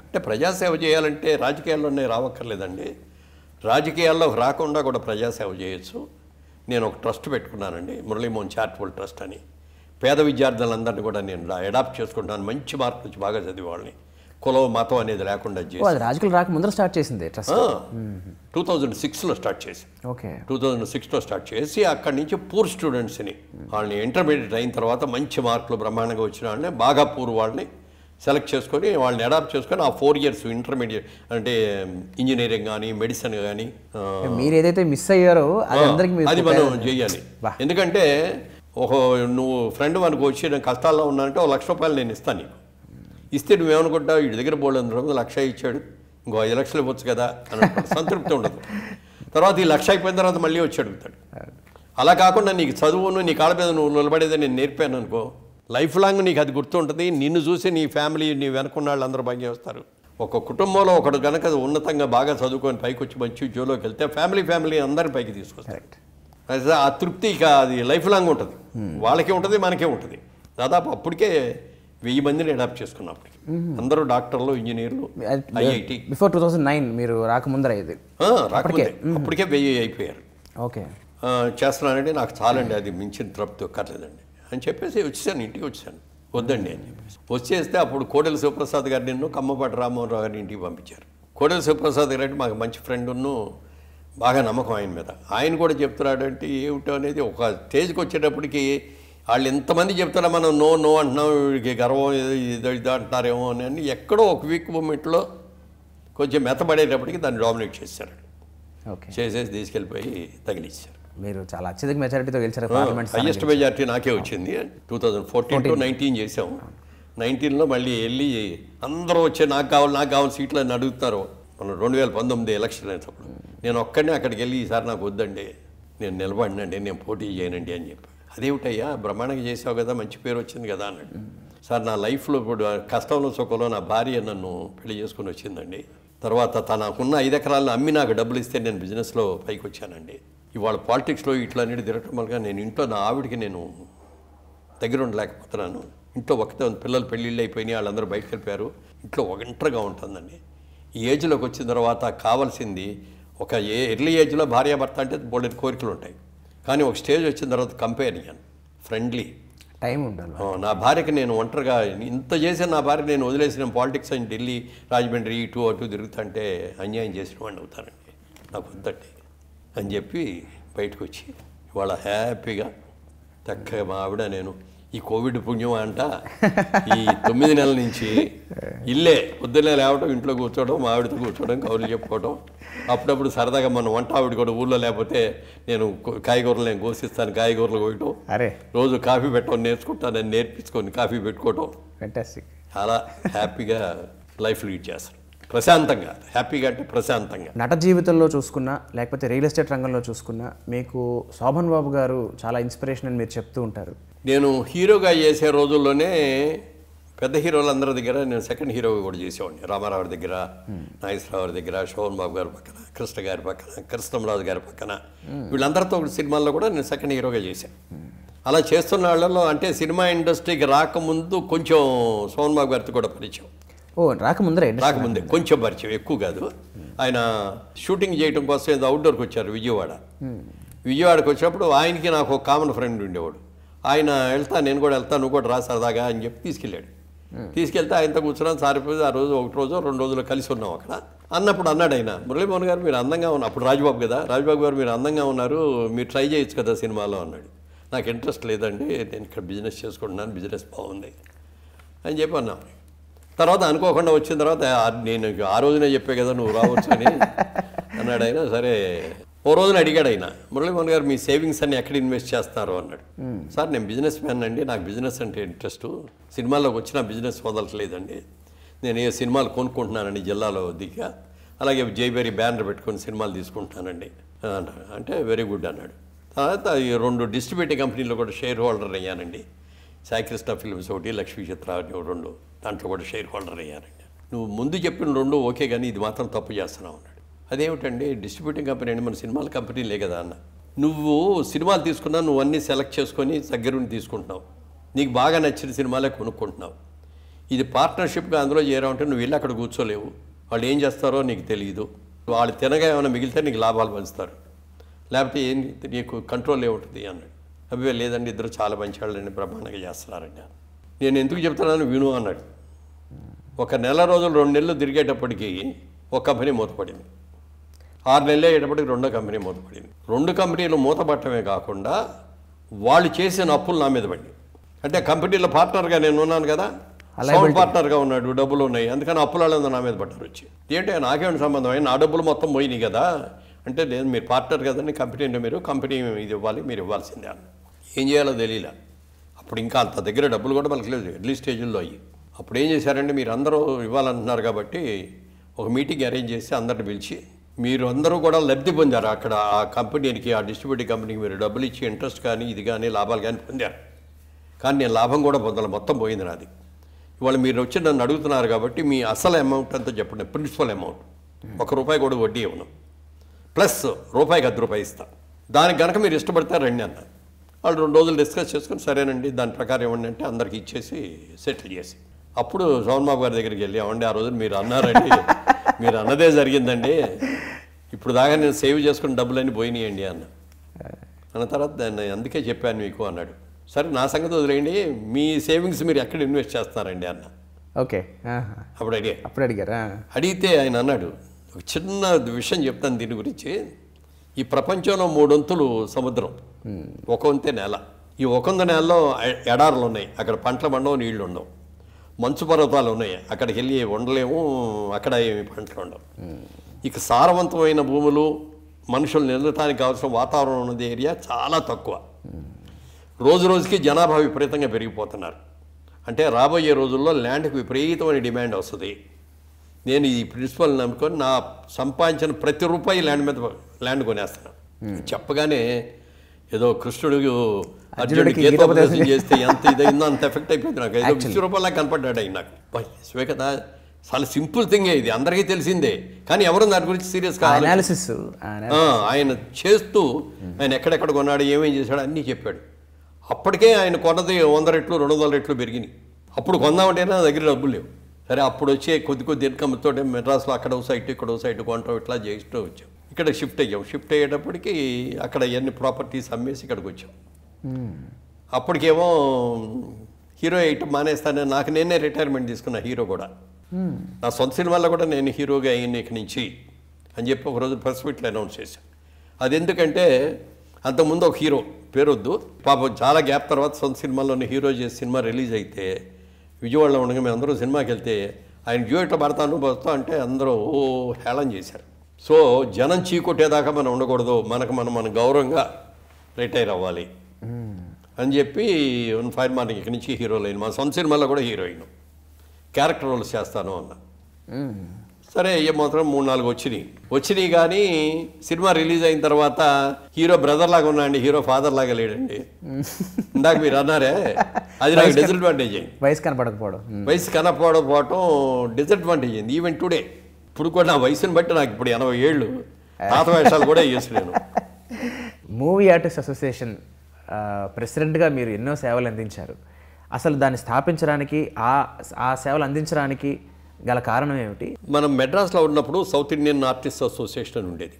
అంటే ప్రజాసేవ చేయాలంటే రాజకీయాల్లోనే రావక్కర్లేదండి, రాజకీయాల్లో రాకుండా కూడా ప్రజాసేవ చేయొచ్చు. నేను ఒక ట్రస్ట్ పెట్టుకున్నానండి, మురళీమోహన్ చారిటబుల్ ట్రస్ట్ అని. పేద విద్యార్థులందరినీ కూడా నేను అడాప్ట్ చేసుకుంటాను, మంచి మార్కులు వచ్చి బాగా చదివే వాళ్ళని, కులం మతం అనేది లేకుండా చేసి. అది రాజకీయాలు రాక ముందర స్టార్ట్ చేసింది ట్రస్ట్. 2006లో స్టార్ట్ చేసి, ఓకే 2006లో స్టార్ట్ చేసి అక్కడి నుంచి పూర్ స్టూడెంట్స్ని, వాళ్ళని ఇంటర్మీడియట్ అయిన తర్వాత మంచి మార్కులు బ్రహ్మాండంగా వచ్చిన వాళ్ళని, బాగా పూర్ వాళ్ళని సెలెక్ట్ చేసుకొని వాళ్ళని అడాప్ట్ చేసుకొని ఆ 4 years ఇంటర్మీడియట్ అంటే ఇంజనీరింగ్ కానీ మెడిసిన్ కానీ మీరు ఏదైతే మిస్ అయ్యారో అది అందరికీ అది మనం చేయాలి. ఎందుకంటే నువ్వు ఫ్రెండ్ మనకు వచ్చి నేను కష్టాల్లో ఉన్నానంటే 1 లక్ష రూపాయలు నేను ఇస్తాను నీకు. ఇస్తే నువ్వేమనుకుంటావు, వీడి దగ్గర బోల్డ్ 1 లక్ష ఇచ్చాడు, ఇంకో 5 లక్షలు ఇవ్వచ్చు కదా అని సంతృప్తి ఉండదు. తర్వాత ఈ 1 లక్ష అయిపోయిన తర్వాత మళ్ళీ వచ్చి అడుగుతాడు. అలా కాకుండా నీకు చదువును నీ కాళ్ళ మీద నువ్వు నిలబడేదని నేను నేర్పాను అనుకో, లైఫ్ లాంగ్ నీకు అది గుర్తుంటుంది. నిన్ను చూసి నీ ఫ్యామిలీ, నీ వెనుకున్న వాళ్ళు అందరూ భాగ్యం వస్తారు. ఒక కుటుంబంలో ఒకడు కనుక ఉన్నతంగా బాగా చదువుకొని పైకి వచ్చి మంచి ఉద్యోగంలోకి వెళ్తే ఫ్యామిలీ అందరి పైకి తీసుకొస్తారు. ఆ తృప్తి ఇక అది లైఫ్ లాంగ్ ఉంటుంది, వాళ్ళకే ఉంటుంది మనకే ఉంటుంది. దాదాపు అప్పటికే 1000 మందిని అడాప్ట్ చేసుకున్నప్పటికి అందరూ డాక్టర్లు, ఇంజనీర్లు, ఐఐటి. బిఫోర్ 2009 మీరు రాకముందర ఇది రాకముందే అప్పటికే 1000 అయిపోయారు. ఓకే చేస్తున్నానండి, నాకు చాలండి, అది మించిన తృప్తి ఒక్కర్లేదండి అని చెప్పేసి వచ్చేసాను, ఇంటికి వచ్చాను. వద్దండి అని చెప్పేసి వచ్చేస్తే అప్పుడు కోడెల శివప్రసాద్ గారు నిన్ను కమ్మపాటి రామ్మోహన్ రావు గారిని ఇంటికి పంపించారు. కోడెల శివప్రసాద్ గారు అంటే మాకు మంచి ఫ్రెండ్ను, బాగా నమ్మకం ఆయన మీద. ఆయన కూడా చెప్తున్నాడంటే ఏమిటో అనేది ఒక స్టేజ్కి వచ్చేటప్పటికి వాళ్ళు ఎంతమంది చెప్తారా మనం నో అంటున్నాం, వీడికి గర్వం ఇదో అంటున్నారేమో అని ఎక్కడో ఒక వీక్ మూమెంట్లో కొంచెం మెత్తబడేటప్పటికి దాన్ని డామినేట్ చేశారు. ఓకే చేసేసి తీసుకెళ్ళిపోయి తగిలిచ్చారు. మీరు చాలా అత్యధిక మెజారిటీతో గెలిచారు పార్లమెంట్. హైయెస్ట్ మెజారిటీ నాకే వచ్చింది. 2014 to 19 చేసాము. 19లో మళ్ళీ వెళ్ళి అందరూ వచ్చే నాకు కావాలి సీట్లు అని అడుగుతారు. మనం 2019 ఎలక్షన్ అయినప్పుడు నేను ఒక్కడనే అక్కడికి వెళ్ళి ఈసారి నాకు వద్దండి, నేను నిలబడినండి, నేను పోటీ చేయనండి అని చెప్పి. అదేమిటయ్యా బ్రహ్మాండంగా చేసావు కదా, మంచి పేరు వచ్చింది కదా అన్నాడు. సార్ నా లైఫ్లో ఇప్పుడు కష్టంలో సుఖంలో నా భార్య నన్ను పెళ్లి చేసుకుని వచ్చిందండి. తర్వాత తనకున్న 5 ఎకరాలను అమ్మి నాకు డబ్బులు ఇస్తే నేను బిజినెస్లో పైకి వచ్చానండి. ఇవాళ పాలిటిక్స్లో ఇట్లా అనేది తిరగటం వల్ల నేను ఇంట్లో నా ఆవిడికి నేను దగ్గర ఉండలేకపోతున్నాను. ఇంట్లో ఒకటే పిల్లలు పెళ్ళిళ్ళు అయిపోయినాయి, వాళ్ళందరూ బయటకు వెళ్ళిపోయారు, ఇంట్లో ఒంటరిగా ఉంటుందండి. ఈ ఏజ్లోకి వచ్చిన తర్వాత కావాల్సింది ఒక ఎర్లీ ఏజ్లో భార్యాభర్త అంటే బోల్డెన్ కోరికలు ఉంటాయి, కానీ ఒక స్టేజ్ వచ్చిన తర్వాత కంపేరియన్, ఫ్రెండ్లీ టైం ఉండాలి. నా భార్యకి నేను ఒంటరిగా ఇంత చేసిన నా భార్య నేను వదిలేసి నేను పాలిటిక్స్ అని ఢిల్లీ, రాజమండ్రి ఇటు అటు తిరుగుతుంటే అన్యాయం చేసిన వాడిని అవుతానండి, నాకు వద్దండి అని చెప్పి బయటకు వచ్చి ఇవాళ హ్యాపీగా చక్కగా మా ఆవిడ నేను ఈ కోవిడ్ పుణ్యం అంట ఈ 9 నెలల నుంచి ఇల్లే పొద్దున్నే లేవడం, ఇంట్లో కూర్చోవడం, మా ఆవిడతో కూర్చోవడం, కౌరులు చెప్పుకోవడం, అప్పుడప్పుడు సరదాగా మన వంట ఆవిడ కూడా ఊళ్ళో లేకపోతే నేను కాయగూరలు నేను కోసిస్తాను, కాయగూరలు కోయటం, రోజు కాఫీ పెట్టడం నేర్చుకుంటానని నేర్పించుకొని కాఫీ పెట్టుకోవటం, ఫ్యాంటాస్టిక్. చాలా హ్యాపీగా లైఫ్ లీడ్ చేస్తాను. ప్రశాంతంగా, హ్యాపీగా అంటే ప్రశాంతంగా. నట జీవితంలో చూసుకున్నా లేకపోతే రియల్ ఎస్టేట్ రంగంలో చూసుకున్నా మీకు శోభన్ బాబు గారు చాలా ఇన్స్పిరేషన్ అని మీరు చెప్తూ ఉంటారు. నేను హీరోగా చేసే రోజుల్లోనే పెద్ద హీరోలందరి దగ్గర నేను సెకండ్ హీరోగా కూడా చేసేవాడిని. రామారావు దగ్గర, నాగేశ్వరరావు దగ్గర, శోభన్ బాబు గారి పక్కన, కృష్ణ గారి పక్కన, కృష్ణంరాజు గారి పక్కన, వీళ్ళందరితో సినిమాల్లో కూడా నేను సెకండ్ హీరోగా చేశాను. అలా చేస్తున్న వాళ్ళలో అంటే సినిమా ఇండస్ట్రీకి రాకముందు కొంచెం శోభన్ బాబు గారితో కూడా పరిచయం. రాకముందే కొంచెం పరిచయం, ఎక్కువ కాదు. ఆయన షూటింగ్ చేయడం కోసం ఏదో అవుట్డోర్కి వచ్చారు విజయవాడకి వచ్చినప్పుడు ఆయనకి నాకు ఒక కామన్ ఫ్రెండ్ ఉండేవాడు. ఆయన నేను కూడా వెళ్తా, నువ్వు కూడా రా సరదాగా అని చెప్పి తీసుకెళ్ళాడు. తీసుకెళ్తే ఆయనతో కూర్చున్నాను. సారిపోయి ఆ రోజు 2 రోజులు కలిసి ఉన్నాం అక్కడ. అన్నప్పుడు అన్నాడు ఆయన, మురళీమోహన్ గారు మీరు అందంగా ఉన్నారు, అప్పుడు రాజబాబు గారు మీరు అందంగా ఉన్నారు, మీరు ట్రై చేయొచ్చు కదా సినిమాలో అన్నాడు. నాకు ఇంట్రెస్ట్ లేదండి, నేను ఇక్కడ బిజినెస్ చేసుకుంటున్నాను, బిజినెస్ బాగుంది అని చెప్పి అన్నాం. తర్వాత అనుకోకుండా వచ్చిన తర్వాత నేను ఆ రోజునే చెప్పే కదా నువ్వు రావచ్చు అని అన్నాడు ఆయన. సరే ఓ రోజున అడిగాడు ఆయన, మురళీమోహన్ గారు మీ సేవింగ్స్ అన్ని ఎక్కడ ఇన్వెస్ట్ చేస్తారు అన్నాడు. సార్ నేను బిజినెస్ మ్యాన్ అండి, నాకు బిజినెస్ అంటే ఇంట్రెస్ట్, సినిమాల్లోకి వచ్చిన బిజినెస్ వదలట్లేదండి, నేను ఏ సినిమాలు కొనుక్కుంటున్నానండి జిల్లాలో దిగ్గా, అలాగే జైబేరి బ్యానర్ పెట్టుకొని సినిమాలు తీసుకుంటున్నానండి అంటే వెరీ గుడ్ అన్నాడు. తర్వాత ఈ 2 డిస్ట్రిబ్యూటింగ్ కంపెనీలో కూడా షేర్ హోల్డర్ అయ్యానండి. సాయికృష్ణ ఫిల్మ్స్ ఒకటి, లక్ష్మీ చిత్ర 2, దాంట్లో కూడా షేర్ హోల్డర్ అయ్యానండి. నువ్వు ముందు చెప్పిన 2 ఓకే, కానీ ఇది మాత్రం తప్పు చేస్తున్నావు అన్నాడు. అదేమిటండి, డిస్ట్రిబ్యూటింగ్ కంపెనీ అండి, మన సినిమాల కంపెనీలే కదా అన్న. నువ్వు సినిమాలు తీసుకున్నా, నువ్వు అన్నీ సెలెక్ట్ చేసుకొని దగ్గరుండి తీసుకుంటున్నావు, నీకు బాగా నచ్చిన సినిమాలే కొనుక్కుంటున్నావు. ఇది పార్ట్నర్షిప్గా అందులో చేరావంటే నువ్వు వెళ్ళి అక్కడ కూర్చోలేవు, వాళ్ళు ఏం చేస్తారో నీకు తెలియదు, వాళ్ళు తినగా ఏమైనా మిగిలితే నీకు లాభాలు పంచుతారు, లేకపోతే ఏం నీకు కంట్రోల్ ఏముంటుంది అన్నాడు. అవి లేదండి ఇద్దరు చాలా మంచి వాళ్ళండి బ్రహ్మాండంగా చేస్తున్నారండి. నేను ఎందుకు చెప్తున్నాను విను అన్నాడు. ఒక నెల రోజులు 2 నెలలు తిరిగేటప్పటికి ఒక కంపెనీ మూతపడింది. 6 నెలలు అయ్యేటప్పటికి రెండో కంపెనీ మూతపడింది. 2 కంపెనీలు మూతపడటమే కాకుండా వాళ్ళు చేసిన అప్పులు నా మీద పడి, అంటే కంపెనీలో పార్ట్నర్గా నేను ఉన్నాను కదా, సౌండ్ పార్ట్నర్గా ఉన్నాడు, డబ్బులు ఉన్నాయి, అందుకని అప్పుల వాళ్ళందరూ నా మీద పడ్డారు వచ్చి. ఏంటంటే నాకేమైనా సంబంధం అయినా నా డబ్బులు మొత్తం పోయినాయి కదా అంటే, లేదు మీరు పార్ట్నర్ కదండి కంపెనీలో, మీరు కంపెనీ ఇది ఇవ్వాలి, మీరు ఇవ్వాల్సిందే అన్న. ఏం చేయాలో తెలియలే. అప్పుడు ఇంకా అంత దగ్గర డబ్బులు కూడా మనకు లేదు, ఎర్లీ స్టేజ్లో అయ్యి. అప్పుడు ఏం చేశారంటే, మీరు అందరూ ఇవ్వాలంటున్నారు కాబట్టి ఒక మీటింగ్ అరేంజ్ చేసి అందరిని పిలిచి, మీరు అందరూ కూడా లబ్ధి పొందారు అక్కడ ఆ కంపెనీకి, ఆ డిస్ట్రిబ్యూటింగ్ కంపెనీకి మీరు డబ్బులు ఇచ్చి ఇంట్రెస్ట్ కానీ ఇది కానీ లాభాలు కానీ పొందారు. కానీ నేను లాభం కూడా పొందాలి, మొత్తం పోయింది నాది. ఇవాళ మీరు వచ్చి నన్ను అడుగుతున్నారు కాబట్టి మీ అసలు అమౌంట్ అంతా చెప్పండి, ప్రిన్సిపల్ అమౌంట్ ₹1 కూడా వడ్డీ ఇవ్వను, ప్లస్ రూపాయికి ₹10 ఇస్తా, దానికి కనుక మీరు ఇష్టపడతారు రండి అన్న. వాళ్ళు 2 రోజులు డిస్కస్ చేసుకుని సరేనండి దాని ప్రకారం ఇవ్వండి అంటే అందరికి ఇచ్చేసి సెటిల్ చేసి, అప్పుడు సోమబాబు గారి దగ్గరికి వెళ్ళి, అవండి ఆ రోజు మీరు అన్నారండి, మీరు అన్నదే జరిగిందండి, ఇప్పుడు దాకా నేను సేవ్ చేసుకున్న డబ్బులన్నీ పోయినాయండి అన్న తర్వాత దాన్ని అందుకే చెప్పాను మీకు అన్నాడు. సరే నా సంగతి వదిలేయండి, మీ సేవింగ్స్ మీరు ఎక్కడ ఇన్వెస్ట్ చేస్తున్నారండి అన్న. ఓకే, అప్పుడు అడిగారా? అడిగితే ఆయన అన్నాడు, ఒక చిన్న విషయం చెప్తాను దీని గురించి. ఈ ప్రపంచంలో 3 వంతులు సముద్రం, 1 వంతే నేల. ఈ 1 వంద నేలలో ఎడారులు ఉన్నాయి, అక్కడ పంటలు పండవు, నీళ్లు ఉండవు. మంచు పర్వతాలు ఉన్నాయి, అక్కడికి వెళ్ళి ఉండలేము, అక్కడ ఏమి పంటలు ఉండవు. ఇక సారవంతమైన భూములు, మనుషులు నిలటానికి కావాల్సిన వాతావరణం ఉన్నది ఏరియా చాలా తక్కువ. రోజు రోజుకి జనాభా విపరీతంగా పెరిగిపోతున్నారు. అంటే రాబోయే రోజుల్లో ల్యాండ్కి విపరీతమైన డిమాండ్ వస్తుంది. నేను ఈ ప్రిన్సిపల్ నమ్ముకొని నా సంపాదించిన ప్రతి రూపాయి ల్యాండ్ కొనేస్తాను. చెప్పగానే ఏదో కృష్ణుడు అర్జునుడికి గీతోపదేశం చేస్తే ఎంత ఇదైందో అంత ఎఫెక్ట్ అయిపోయింది నాకు. ఏదో ₹20 కనపడ్డాడు ఆయన నాకు. స్వే కదా, చాలా సింపుల్ థింగే ఇది, అందరికీ తెలిసిందే, కానీ ఎవరు దాని గురించి సీరియస్గా అనాలిసిస్ ఆయన చేస్తూ ఆయన ఎక్కడెక్కడ కొన్నాడు, ఏమేం చేశాడు అన్నీ చెప్పాడు. అప్పటికే ఆయన కొన్నది 100 రెట్లు 200 రెట్లు పెరిగినాయి. అప్పుడు కొందామంటే నా దగ్గర డబ్బులు లేవు. సరే అప్పుడు వచ్చే కొద్ది ఇన్కమ్తో మెడ్రాస్లో అక్కడ సైట్ ఇక్కడ సైట్ కొంటాం, ఇట్లా చేస్తూ వచ్చాం. ఇక్కడ షిఫ్ట్ అయ్యాం. షిఫ్ట్ అయ్యేటప్పటికి అక్కడ ఎన్ని ప్రాపర్టీస్ అమ్మేసి ఇక్కడికి వచ్చాం. అప్పటికేమో హీరో వేయటం మానేస్తానని నాకు నేనే రిటైర్మెంట్ తీసుకున్నా. హీరో కూడా నా సొంత సినిమాల్లో కూడా నేను హీరోగా అయ్యాను ఇక్కడి నుంచి అని చెప్పి ఒకరోజు ప్రెస్ మీట్లో అనౌన్స్ చేశాను. అది ఎందుకంటే అంతకుముందు ఒక హీరో పేరొద్దు, పాపం చాలా గ్యాప్ తర్వాత సొంత సినిమాల్లోనే హీరో చేసి సినిమా రిలీజ్ అయితే విజయవాడలో ఉండగా మేము అందరూ సినిమాకి వెళ్తే ఆయన డ్యూయెట్లో పడతాను వస్తా అంటే అందరూ హేళన చేశారు. సో జనం చీకొట్టేదాకా మనం ఉండకూడదు, మనం గౌరవంగా రిటైర్ అవ్వాలి అని చెప్పి ఫైర్ మార్నింగ్ ఇక్కడి నుంచి హీరోలు అయిన మా సొంత సినిమాలో కూడా హీరోయిన్ క్యారెక్టర్ రోల్స్ చేస్తాను అన్న. సరే ఏమాత్రం 3-4 వచ్చినాయి కానీ సినిమా రిలీజ్ అయిన తర్వాత హీరో బ్రదర్ లాగా ఉన్నాండి, హీరో ఫాదర్ లాగా లేడండి. ఇందాక మీరు అన్నారే, అది నాకు డిసడ్వాంటేజ్ అయింది. వయసు కనపడకపోవటం డిసడ్వాంటేజ్ అయింది. ఈవెన్ టుడే ఇప్పుడు కూడా నా వయసుని బట్టి నాకు ఇప్పుడు 80 ఏళ్ళు, పాత వేషాలు కూడా వేస్తున్నాను. మూవీ ఆర్టిస్ట్ అసోసియేషన్ ప్రెసిడెంట్గా మీరు ఎన్నో సేవలు అందించారు. అసలు దాన్ని స్థాపించడానికి, ఆ సేవలు అందించడానికి గల కారణం ఏమిటి? మనం మెడ్రాస్లో ఉన్నప్పుడు సౌత్ ఇండియన్ ఆర్టిస్ట్ అసోసియేషన్ ఉండేది.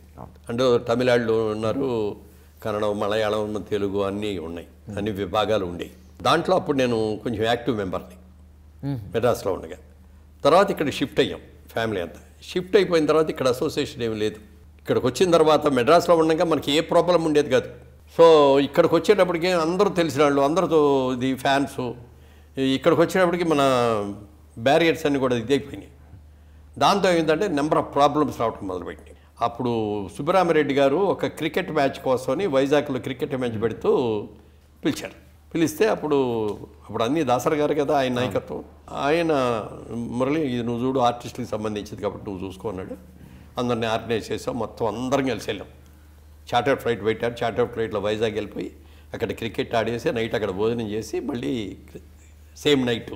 అంటే తమిళనాడులో ఉన్నారు, కన్నడ, మలయాళం, తెలుగు అన్నీ ఉన్నాయి, అన్ని విభాగాలు ఉండేవి. దాంట్లో అప్పుడు నేను కొంచెం యాక్టివ్ మెంబర్ని మెడ్రాస్లో ఉండగా. తర్వాత ఇక్కడ షిఫ్ట్ అయ్యాం ఫ్యామిలీ అంతా. షిఫ్ట్ అయిపోయిన తర్వాత ఇక్కడ అసోసియేషన్ ఏమి లేదు. ఇక్కడికి వచ్చిన తర్వాత మెడ్రాస్లో ఉండగా మనకి ఏ ప్రాబ్లం ఉండేది కాదు. సో ఇక్కడికి వచ్చేటప్పటికి అందరూ తెలిసిన వాళ్ళు, అందరితో ఇది ఫ్యాన్స్. ఇక్కడికి వచ్చేటప్పటికి మన బ్యారియర్స్ అన్నీ కూడా ఇదైపోయినాయి. దాంతో ఏంటంటే నెంబర్ ఆఫ్ ప్రాబ్లమ్స్ రావటం మొదలుపెట్టినాయి. అప్పుడు సుబ్బరామిరెడ్డి గారు ఒక క్రికెట్ మ్యాచ్ కోసమని వైజాగ్లో క్రికెట్ మ్యాచ్ పెడుతూ పిలిచారు. పిలిస్తే అప్పుడు అన్నీ దాసరి గారు కదా ఆయన నాయకత్వం. ఆయన మురళి ఇది నువ్వు చూడు, ఆర్టిస్టులకు సంబంధించింది కాబట్టి నువ్వు చూసుకో అన్నాడు. అందరినీ ఆర్గనైజ్ చేసాం, మొత్తం అందరం కలిసి వెళ్ళాం. చార్టర్ ఫ్లైట్ పెట్టారు. చార్టర్ ఫ్లైట్లో వైజాగ్ వెళ్ళిపోయి అక్కడ క్రికెట్ ఆడేసి నైట్ అక్కడ భోజనం చేసి మళ్ళీ సేమ్ నైట్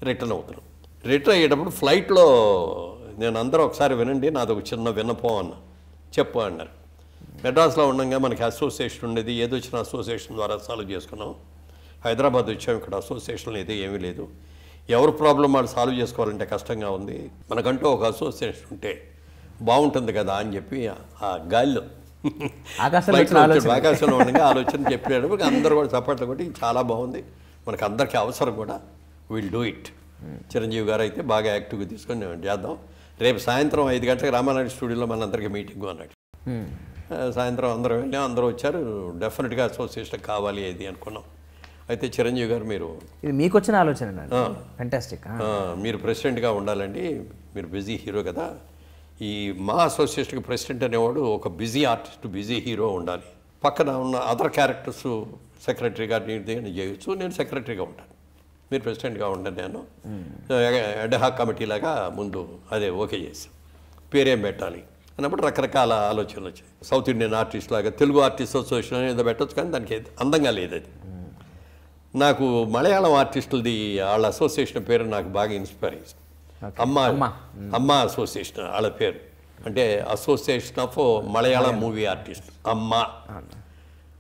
రిటర్న్ అవుతున్నాం. రిటర్న్ అయ్యేటప్పుడు ఫ్లైట్లో నేను అందరూ ఒకసారి వినండి, నాది ఒక చిన్న విన్నపం అన్న. చెప్పు అన్నారు. మెడ్రాస్లో ఉండగా మనకి అసోసియేషన్ ఉండేది, ఏదో వచ్చిన అసోసియేషన్ ద్వారా సాల్వ్ చేసుకున్నాం. హైదరాబాద్ వచ్చాం, ఇక్కడ అసోసియేషన్ అయితే ఏమీ లేదు. ఎవరి ప్రాబ్లం వాళ్ళు సాల్వ్ చేసుకోవాలంటే కష్టంగా ఉంది, మనకంటూ ఒక అసోసియేషన్ ఉంటే బాగుంటుంది కదా అని చెప్పి ఆ గాలిలో ఆకాశంలో ఉండగా ఆలోచన చెప్పాడు. అందరూ కూడా చప్పట్లు కొట్టి చాలా బాగుంది, మనకు అందరికీ అవసరం కూడా, విల్ డూ ఇట్. చిరంజీవి గారు అయితే బాగా యాక్టివ్గా తీసుకొని చేద్దాం. రేపు సాయంత్రం 5 గంటలకు రామానాయుడు స్టూడియోలో మనందరికీ మీటింగ్ అన్నాడు. సాయంత్రం అందరూ వెళ్ళాం, అందరూ వచ్చారు. డెఫినెట్గా అసోసియేషన్ కావాలి అది అనుకున్నాం. అయితే చిరంజీవి గారు, మీరు ఇది మీకు వచ్చిన ఆలోచన, ఫెంటాస్టిక్, మీరు ప్రెసిడెంట్గా ఉండాలండి, మీరు బిజీ హీరో కదా, ఈ మా అసోసియేషన్కి ప్రెసిడెంట్ అనేవాడు ఒక బిజీ ఆర్టిస్ట్, బిజీ హీరో ఉండాలి. పక్కన ఉన్న అదర్ క్యారెక్టర్స్ సెక్రటరీగా నేను చేయొచ్చు, నేను సెక్రటరీగా ఉంటాను, మీరు ప్రెసిడెంట్గా ఉండండి. నేను ఎడహాక్ కమిటీ లాగా ముందు అదే ఓకే చేశాం. పేరేం పెట్టాలి అన్నప్పుడు రకరకాల ఆలోచనలు వచ్చాయి. సౌత్ ఇండియన్ ఆర్టిస్ట్ లాగా తెలుగు ఆర్టిస్ట్ అసోసియేషన్ ఏదో పెట్టవచ్చు, కానీ దానికి అందంగా లేదు అది. నాకు మలయాళం ఆర్టిస్టులది వాళ్ళ అసోసియేషన్ పేరు నాకు బాగా ఇన్స్పైర్ అయ్యింది. అమ్మ అసోసియేషన్ వాళ్ళ పేరు, అంటే association of Malayalam movie artist అమ్మ.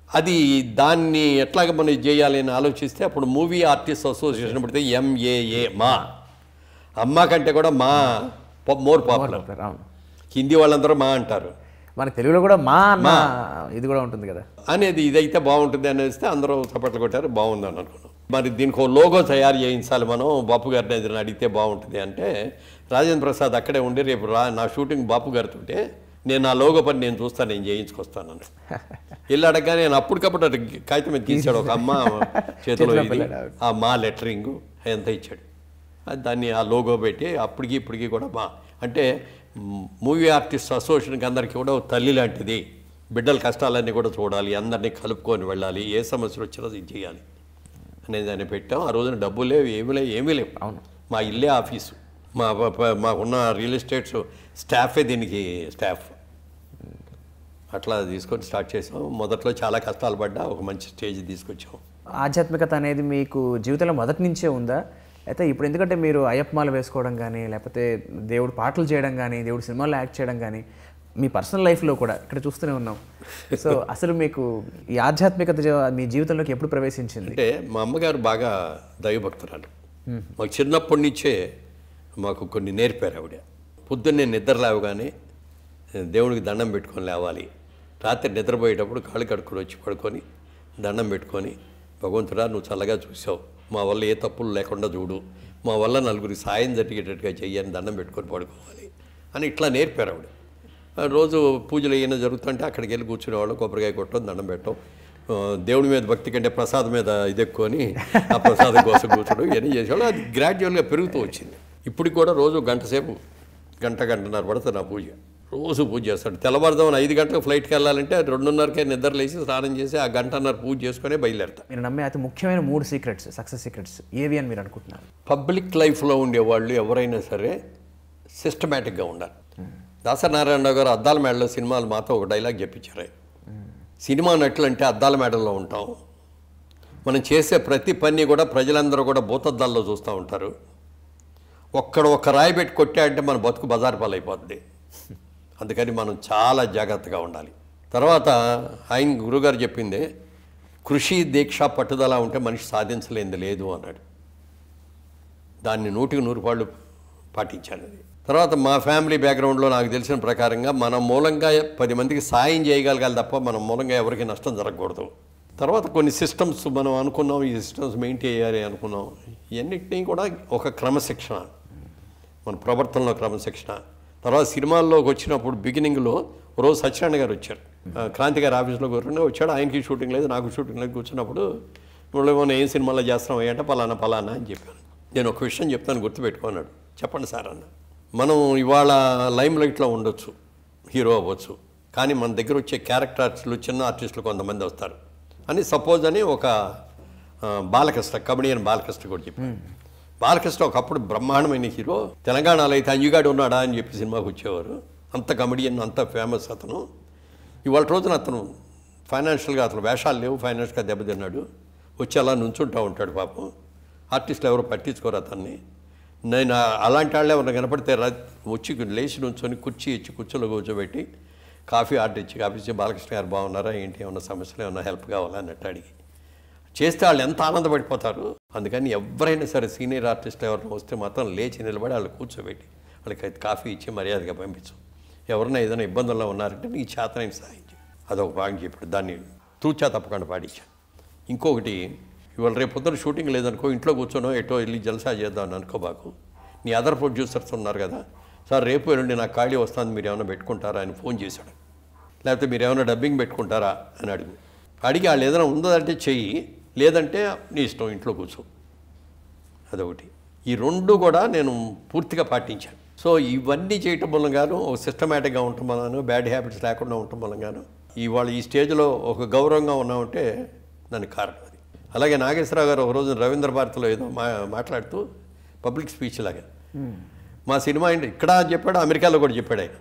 అది దాన్ని ఎట్లాగ మనం చేయాలి అని ఆలోచిస్తే అప్పుడు మూవీ ఆర్టిస్ట్ అసోసియేషన్ పడితే MAA, మా. అమ్మ కంటే కూడా మా మోర్ పాపులర్. హిందీ వాళ్ళందరూ మా అంటారు, మన తెలుగులో కూడా మా అన్న ఇది కూడా ఉంటుంది కదా అనేది. ఇదైతే బాగుంటుంది అనేస్తే అందరూ చప్పట్లు కొట్టారు, బాగుందని అనుకున్నాం. మరి దీనికి ఒక లోగో తయారు చేయించాలి మనం, బాపు గారిని ఏదైనా అడిగితే బాగుంటుంది అంటే రాజేంద్ర ప్రసాద్ అక్కడే ఉండి రేపు నా షూటింగ్ బాపు గారితో నేను నా లోగో పని నేను చూస్తాను, నేను చేయించుకొస్తాను అని వెళ్ళి అడగగా నేను అప్పటికప్పుడు కాగితం మీద తీసాడు, ఒక అమ్మ చేతిలో ఇది ఆ మా లెటరింగు ఎంత ఇచ్చాడు. దాన్ని ఆ లోగో పెట్టి అప్పటికి ఇప్పటికీ కూడా మా అంటే మూవీ ఆర్టిస్ట్ అసోసియేషన్కి అందరికీ కూడా తల్లి లాంటిది. బిడ్డల కష్టాలన్నీ కూడా చూడాలి, అందరినీ కలుపుకొని వెళ్ళాలి, ఏ సమస్యలు వచ్చినా ఇది చేయాలి అనేది దాన్ని పెట్టాం. ఆ రోజున డబ్బులు లేవు, ఏమీ లేవు. అవును, మా ఇల్లే ఆఫీసు, మాకున్న రియల్ ఎస్టేట్స్ స్టాఫే దీనికి స్టాఫ్. అట్లా తీసుకొని స్టార్ట్ చేసాం. మొదట్లో చాలా కష్టాలు పడ్డా ఒక మంచి స్టేజ్ తీసుకొచ్చాం. ఆధ్యాత్మికత అనేది మీకు జీవితంలో మొదటి నుంచే ఉందా? అయితే ఇప్పుడు ఎందుకంటే మీరు అయ్యప్పమాల వేసుకోవడం కానీ, లేకపోతే దేవుడు పాటలు చేయడం కానీ, దేవుడు సినిమాల్లో యాక్ట్ చేయడం కానీ, మీ పర్సనల్ లైఫ్లో కూడా ఇక్కడ చూస్తూనే ఉన్నాం. సో అసలు మీకు ఈ ఆధ్యాత్మికత మీ జీవితంలోకి ఎప్పుడు ప్రవేశించింది? అంటే మా అమ్మగారు బాగా దైవభక్తురాలు. మాకు చిన్నప్పటి నుంచే మాకు కొన్ని నేర్పారు ఆవిడ. పొద్దున్నే నిద్ర లేవగానే దేవుడికి దండం పెట్టుకొని లేవాలి, రాత్రి నిద్రపోయేటప్పుడు కాళ్ళు కడుక్కొని వచ్చి పడుకొని దండం పెట్టుకొని, భగవంతుడా నువ్వు చల్లగా చూసావు, మా వల్ల ఏ తప్పులు లేకుండా చూడు, మా వల్ల నలుగురికి సాయం జరిగేటట్టుగా చెయ్యని దండం పెట్టుకొని పడుకోవాలి అని ఇట్లా నేర్పారు ఆవిడ. రోజు పూజలు ఏమైనా జరుగుతుంటే అక్కడికి వెళ్ళి కూర్చునేవాళ్ళు, కొబ్బరికాయ కొట్టడం, దండం పెట్టడం. దేవుడి మీద భక్తి కంటే ప్రసాదం మీద ఇది ఎక్కువని ఆ ప్రసాదం కోసం కూర్చోడం ఇవన్నీ చేసేవాళ్ళు. అది గ్రాడ్యువల్గా పెరుగుతూ వచ్చింది. ఇప్పటికి కూడా రోజు గంటసేపు, గంటన్నర పడుతుంది నా పూజ. రోజు పూజ చేస్తాడు. తెల్లవారుదామని 5 గంటలకు ఫ్లైట్కి వెళ్ళాలంటే 2:30కే నిద్ర లేచి స్నానం చేసి ఆ గంటన్నర పూజ చేసుకునే బయలుదేరుతాను. మీరు నమ్మే అతి ముఖ్యమైన 3 సీక్రెట్స్, సక్సెస్ సీక్రెట్స్ ఏవి అని మీరు అనుకుంటున్నారు? పబ్లిక్ లైఫ్లో ఉండేవాళ్ళు ఎవరైనా సరే సిస్టమేటిక్గా ఉండాలి. దాసనారాయణరావు గారు అద్దాల మేడలో సినిమాలు మాతో ఒక డైలాగ్ చెప్పించారు. సినిమా నటులు అంటే అద్దాల మేడల్లో ఉంటాం, మనం చేసే ప్రతి పని కూడా ప్రజలందరూ కూడా భూతద్దాల్లో చూస్తూ ఉంటారు. ఒక్క రాయి పెట్టి కొట్టాడంటే మన బతుకు బజారు పాలైపోతుంది. అందుకని మనం చాలా జాగ్రత్తగా ఉండాలి. తర్వాత ఆయన గురుగారు చెప్పిందే, కృషి దీక్ష పట్టుదల ఉంటే మనిషి సాధించలేనిది లేదు అన్నాడు. దాన్ని 100కి 100 పాళ్ళు పాటించాను. తర్వాత మా ఫ్యామిలీ బ్యాక్గ్రౌండ్లో నాకు తెలిసిన ప్రకారంగా మన మూలంగా 10 మందికి సాయం చేయగలగాలి తప్ప మన మూలంగా ఎవరికి నష్టం జరగకూడదు. తర్వాత కొన్ని సిస్టమ్స్ మనం అనుకున్నాం, ఈ సిస్టమ్స్ మెయింటైన్ చేయాలి అనుకున్నాం. ఇవన్నిటినీ కూడా ఒక క్రమశిక్షణ, మన ప్రవర్తనలో క్రమశిక్షణ. తర్వాత సినిమాల్లోకి వచ్చినప్పుడు బిగినింగ్లో రోజు సత్యనారాయణ గారు వచ్చారు, క్రాంతి గారి ఆఫీస్లో కూర్చొని వచ్చాడు. ఆయనకి షూటింగ్ లేదు, నాకు షూటింగ్ లేదు. కూర్చున్నప్పుడు వాళ్ళు ఏమన్నా ఏం సినిమాలో చేస్తున్నాం అంటే పలానా అని చెప్పాను. నేను ఒక విషయం చెప్తాను, గుర్తుపెట్టుకున్నాడు. చెప్పండి సార్ అన్న, మనం ఇవాళ లైమ్ లైట్లో ఉండొచ్చు, హీరో అవ్వచ్చు, కానీ మన దగ్గర వచ్చే క్యారెక్టర్ ఆర్టిస్టులు, చిన్న ఆర్టిస్టులు కొంతమంది వస్తారు అని సపోజ్ అని ఒక బాలకృష్ణ, కమెడియన్ బాలకృష్ణ కూడా చెప్పాను. బాలకృష్ణ ఒకప్పుడు బ్రహ్మాండమైన హీరో. తెలంగాణలో అయితే అంజుగాడు ఉన్నాడా అని చెప్పి సినిమాకి వచ్చేవారు. అంత కమెడియన్, అంత ఫేమస్ అతను. ఇవాళ రోజున అతను ఫైనాన్షియల్గా అతను వేషాలు లేవు, ఫైనాన్షియల్గా దెబ్బతిన్నాడు. వచ్చి అలా నుంచుంటూ ఉంటాడు పాపం. ఆర్టిస్టులు ఎవరు పట్టించుకోరు అతన్ని. నేను అలాంటి వాళ్ళు ఎవరైనా కనపడితే వచ్చి లేచి నుంచొని కుర్చీ ఇచ్చి కూర్చోలో కూర్చోబెట్టి కాఫీ ఆర్డర్ ఇచ్చి, కాఫీ ఇచ్చి బాలకృష్ణ గారు బాగున్నారా, ఏంటి, ఏమన్నా సమస్యలు, ఏమన్నా హెల్ప్ కావాలా అన్నట్టు అడిగి చేస్తే వాళ్ళు ఎంత ఆనందపడిపోతారు. అందుకని ఎవరైనా సరే సీనియర్ ఆర్టిస్ట్ ఎవరైనా వస్తే మాత్రం లేచి నిలబడి వాళ్ళు కూర్చోబెట్టి వాళ్ళకి కాఫీ ఇచ్చి మర్యాదగా పంపించు. ఎవరైనా ఏదైనా ఇబ్బందుల్లో ఉన్నారంటే నీకు చేతనైన సాయం చేయి. అదొక భాగం చెప్పాడు, దాన్ని తూచా తప్పకుండా పాడించాను. ఇంకొకటి, ఇవాళ రేపు పొద్దున షూటింగ్ లేదనుకో, ఇంట్లో కూర్చోనో ఎటో వెళ్ళి జల్సా చేద్దామని అనుకోబాకు. నీ అదర్ ప్రొడ్యూసర్స్ ఉన్నారు కదా, సార్ రేపు ఎల్లుండి నాకు ఖాళీ వస్తుంది, మీరు ఏమైనా పెట్టుకుంటారా అని ఫోన్ చేశాడు. లేకపోతే మీరు ఏమైనా డబ్బింగ్ పెట్టుకుంటారా అని అడిగి వాళ్ళు ఏదైనా ఉందంటే చెయ్యి, లేదంటే నీ ఇష్టం, ఇంట్లో కూర్చో. అదొకటి. ఈ రెండు కూడా నేను పూర్తిగా పాటించాను. సో ఇవన్నీ చేయటం మూలంగాను, ఒక సిస్టమేటిక్గా ఉండటం వలన, బ్యాడ్ హ్యాబిట్స్ లేకుండా ఉండటం మూలంగాను ఇవాళ ఈ స్టేజ్లో ఒక గౌరవంగా ఉన్నామంటే దానికి కారణం అది. అలాగే నాగేశ్వరరావు గారు ఒక రోజు రవీంద్ర భారతిలో ఏదో మాట్లాడుతూ పబ్లిక్ స్పీచ్ లాగా మా సినిమా ఇక్కడ చెప్పాడు, అమెరికాలో కూడా చెప్పాడు ఆయన.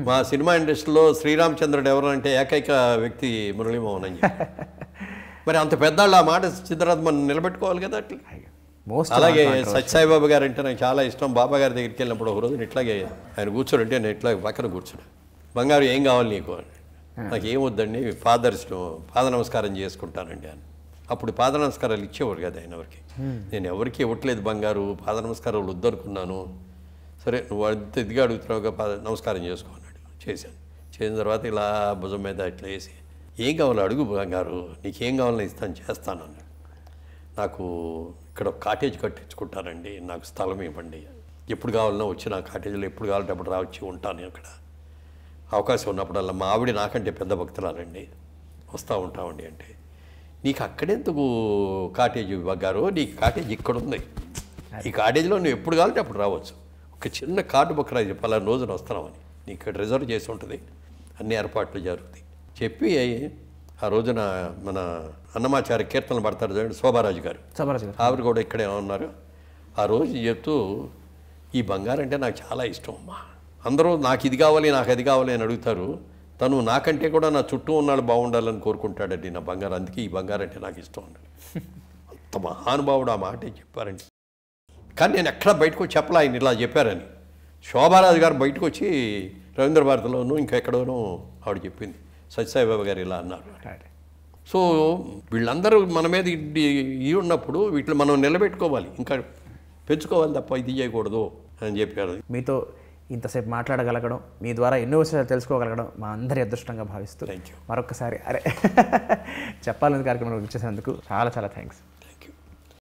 మా సినిమా ఇండస్ట్రీలో శ్రీరామచంద్రుడు ఎవరంటే ఏకైక వ్యక్తి మురళీమోహన్ అని చెప్పి. మరి అంత పెద్దాళ్ళు ఆ మాట ఇచ్చిన తర్వాత మనం నిలబెట్టుకోవాలి కదా అట్లా. అలాగే సత్యసాయిబాబా గారు అంటే నాకు చాలా ఇష్టం. బాబా గారి దగ్గరికి వెళ్ళినప్పుడు ఒక రోజు ఇట్లాగే ఆయన కూర్చోడంటే నేను ఇట్లా పక్కన కూర్చున్నాను. బంగారు ఏం కావాలి నీకు అని. నాకు ఏమొద్దండి, పాద నమస్కారం చేసుకుంటానండి అని. అప్పుడు పాద నమస్కారాలు ఇచ్చేవారు కదా ఆయన ఎవరికి. నేను ఎవరికి ఇవ్వట్లేదు బంగారు, పాద నమస్కారాలు వద్దనుకున్నాను. సరే నువ్వు అంత ఇదిగా అడుగుతున్నావుగా, నమస్కారం చేసుకోన్నాడు. చేశాను. చేసిన తర్వాత ఇలా భుజం మీద ఇట్లా వేసి, ఏం కావాలో అడుగు బంగారు, నీకేం కావాలని ఇస్తాను, చేస్తాను అన్నాడు. నాకు ఇక్కడ ఒక కాటేజ్ కట్టించుకుంటానండి, నాకు స్థలం ఇవ్వండి, ఎప్పుడు కావాలన్నా వచ్చి నా కాటేజీలో ఎప్పుడు కావాలంటే అప్పుడు రావచ్చి ఉంటాను అక్కడ, అవకాశం ఉన్నప్పుడల్లా. మా ఆవిడ నాకంటే పెద్ద భక్తురాలండి, వస్తూ ఉంటామండి అంటే, నీకు అక్కడెందుకు కాటేజ్ బంగారు, నీకు కాటేజ్ ఇక్కడ ఉంది, ఈ కాటేజీలో నువ్వు ఎప్పుడు కావాలంటే అప్పుడు రావచ్చు, ఒక చిన్న కార్డు బుక్ రాజు పలానా రోజున వస్తున్నామని, నీకు ఇక్కడ రిజర్వ్ చేసి ఉంటుంది, అన్ని ఏర్పాట్లు జరుగుతాయి చెప్పి. ఆ రోజున మన అన్నమాచారి కీర్తనలు పడతారు చూడండి, శోభారాజు గారు, ఆవిడ కూడా ఇక్కడే ఉన్నారు. ఆ రోజు చెప్తూ, ఈ బంగారం అంటే నాకు చాలా ఇష్టం అమ్మా, అందరూ నాకు ఇది కావాలి నాకు అది కావాలి అని అడుగుతారు, తను నాకంటే కూడా నా చుట్టూ ఉన్నాడు బాగుండాలని కోరుకుంటాడండి నా బంగారం, అందుకే ఈ బంగారం అంటే నాకు ఇష్టం అన్నాడు. అంత మహానుభావుడు ఆ మాట చెప్పారండి. కానీ నేను ఎక్కడ బయటకు వచ్చి చెప్పలే ఆయన ఇలా చెప్పారని. శోభారాజు గారు బయటకు వచ్చి రవీంద్ర భారతిలోనూ ఇంకెక్కడోనూ ఆవిడ చెప్పింది, సత్యసాయిబాబా గారు ఇలా అన్నారు. సో వీళ్ళందరూ మన మీద ఇవి ఉన్నప్పుడు వీటిని మనం నిలబెట్టుకోవాలి, ఇంకా పెంచుకోవాలి తప్ప ఇది చేయకూడదు అని చెప్పారు. మీతో ఇంతసేపు మాట్లాడగలగడం, మీ ద్వారా ఎన్నో విషయాలు తెలుసుకోగలగడం మా అందరి అదృష్టంగా భావిస్తూ మరొకసారి చెప్పాలని కార్యక్రమంలో వచ్చేసినందుకు చాలా చాలా థ్యాంక్స్.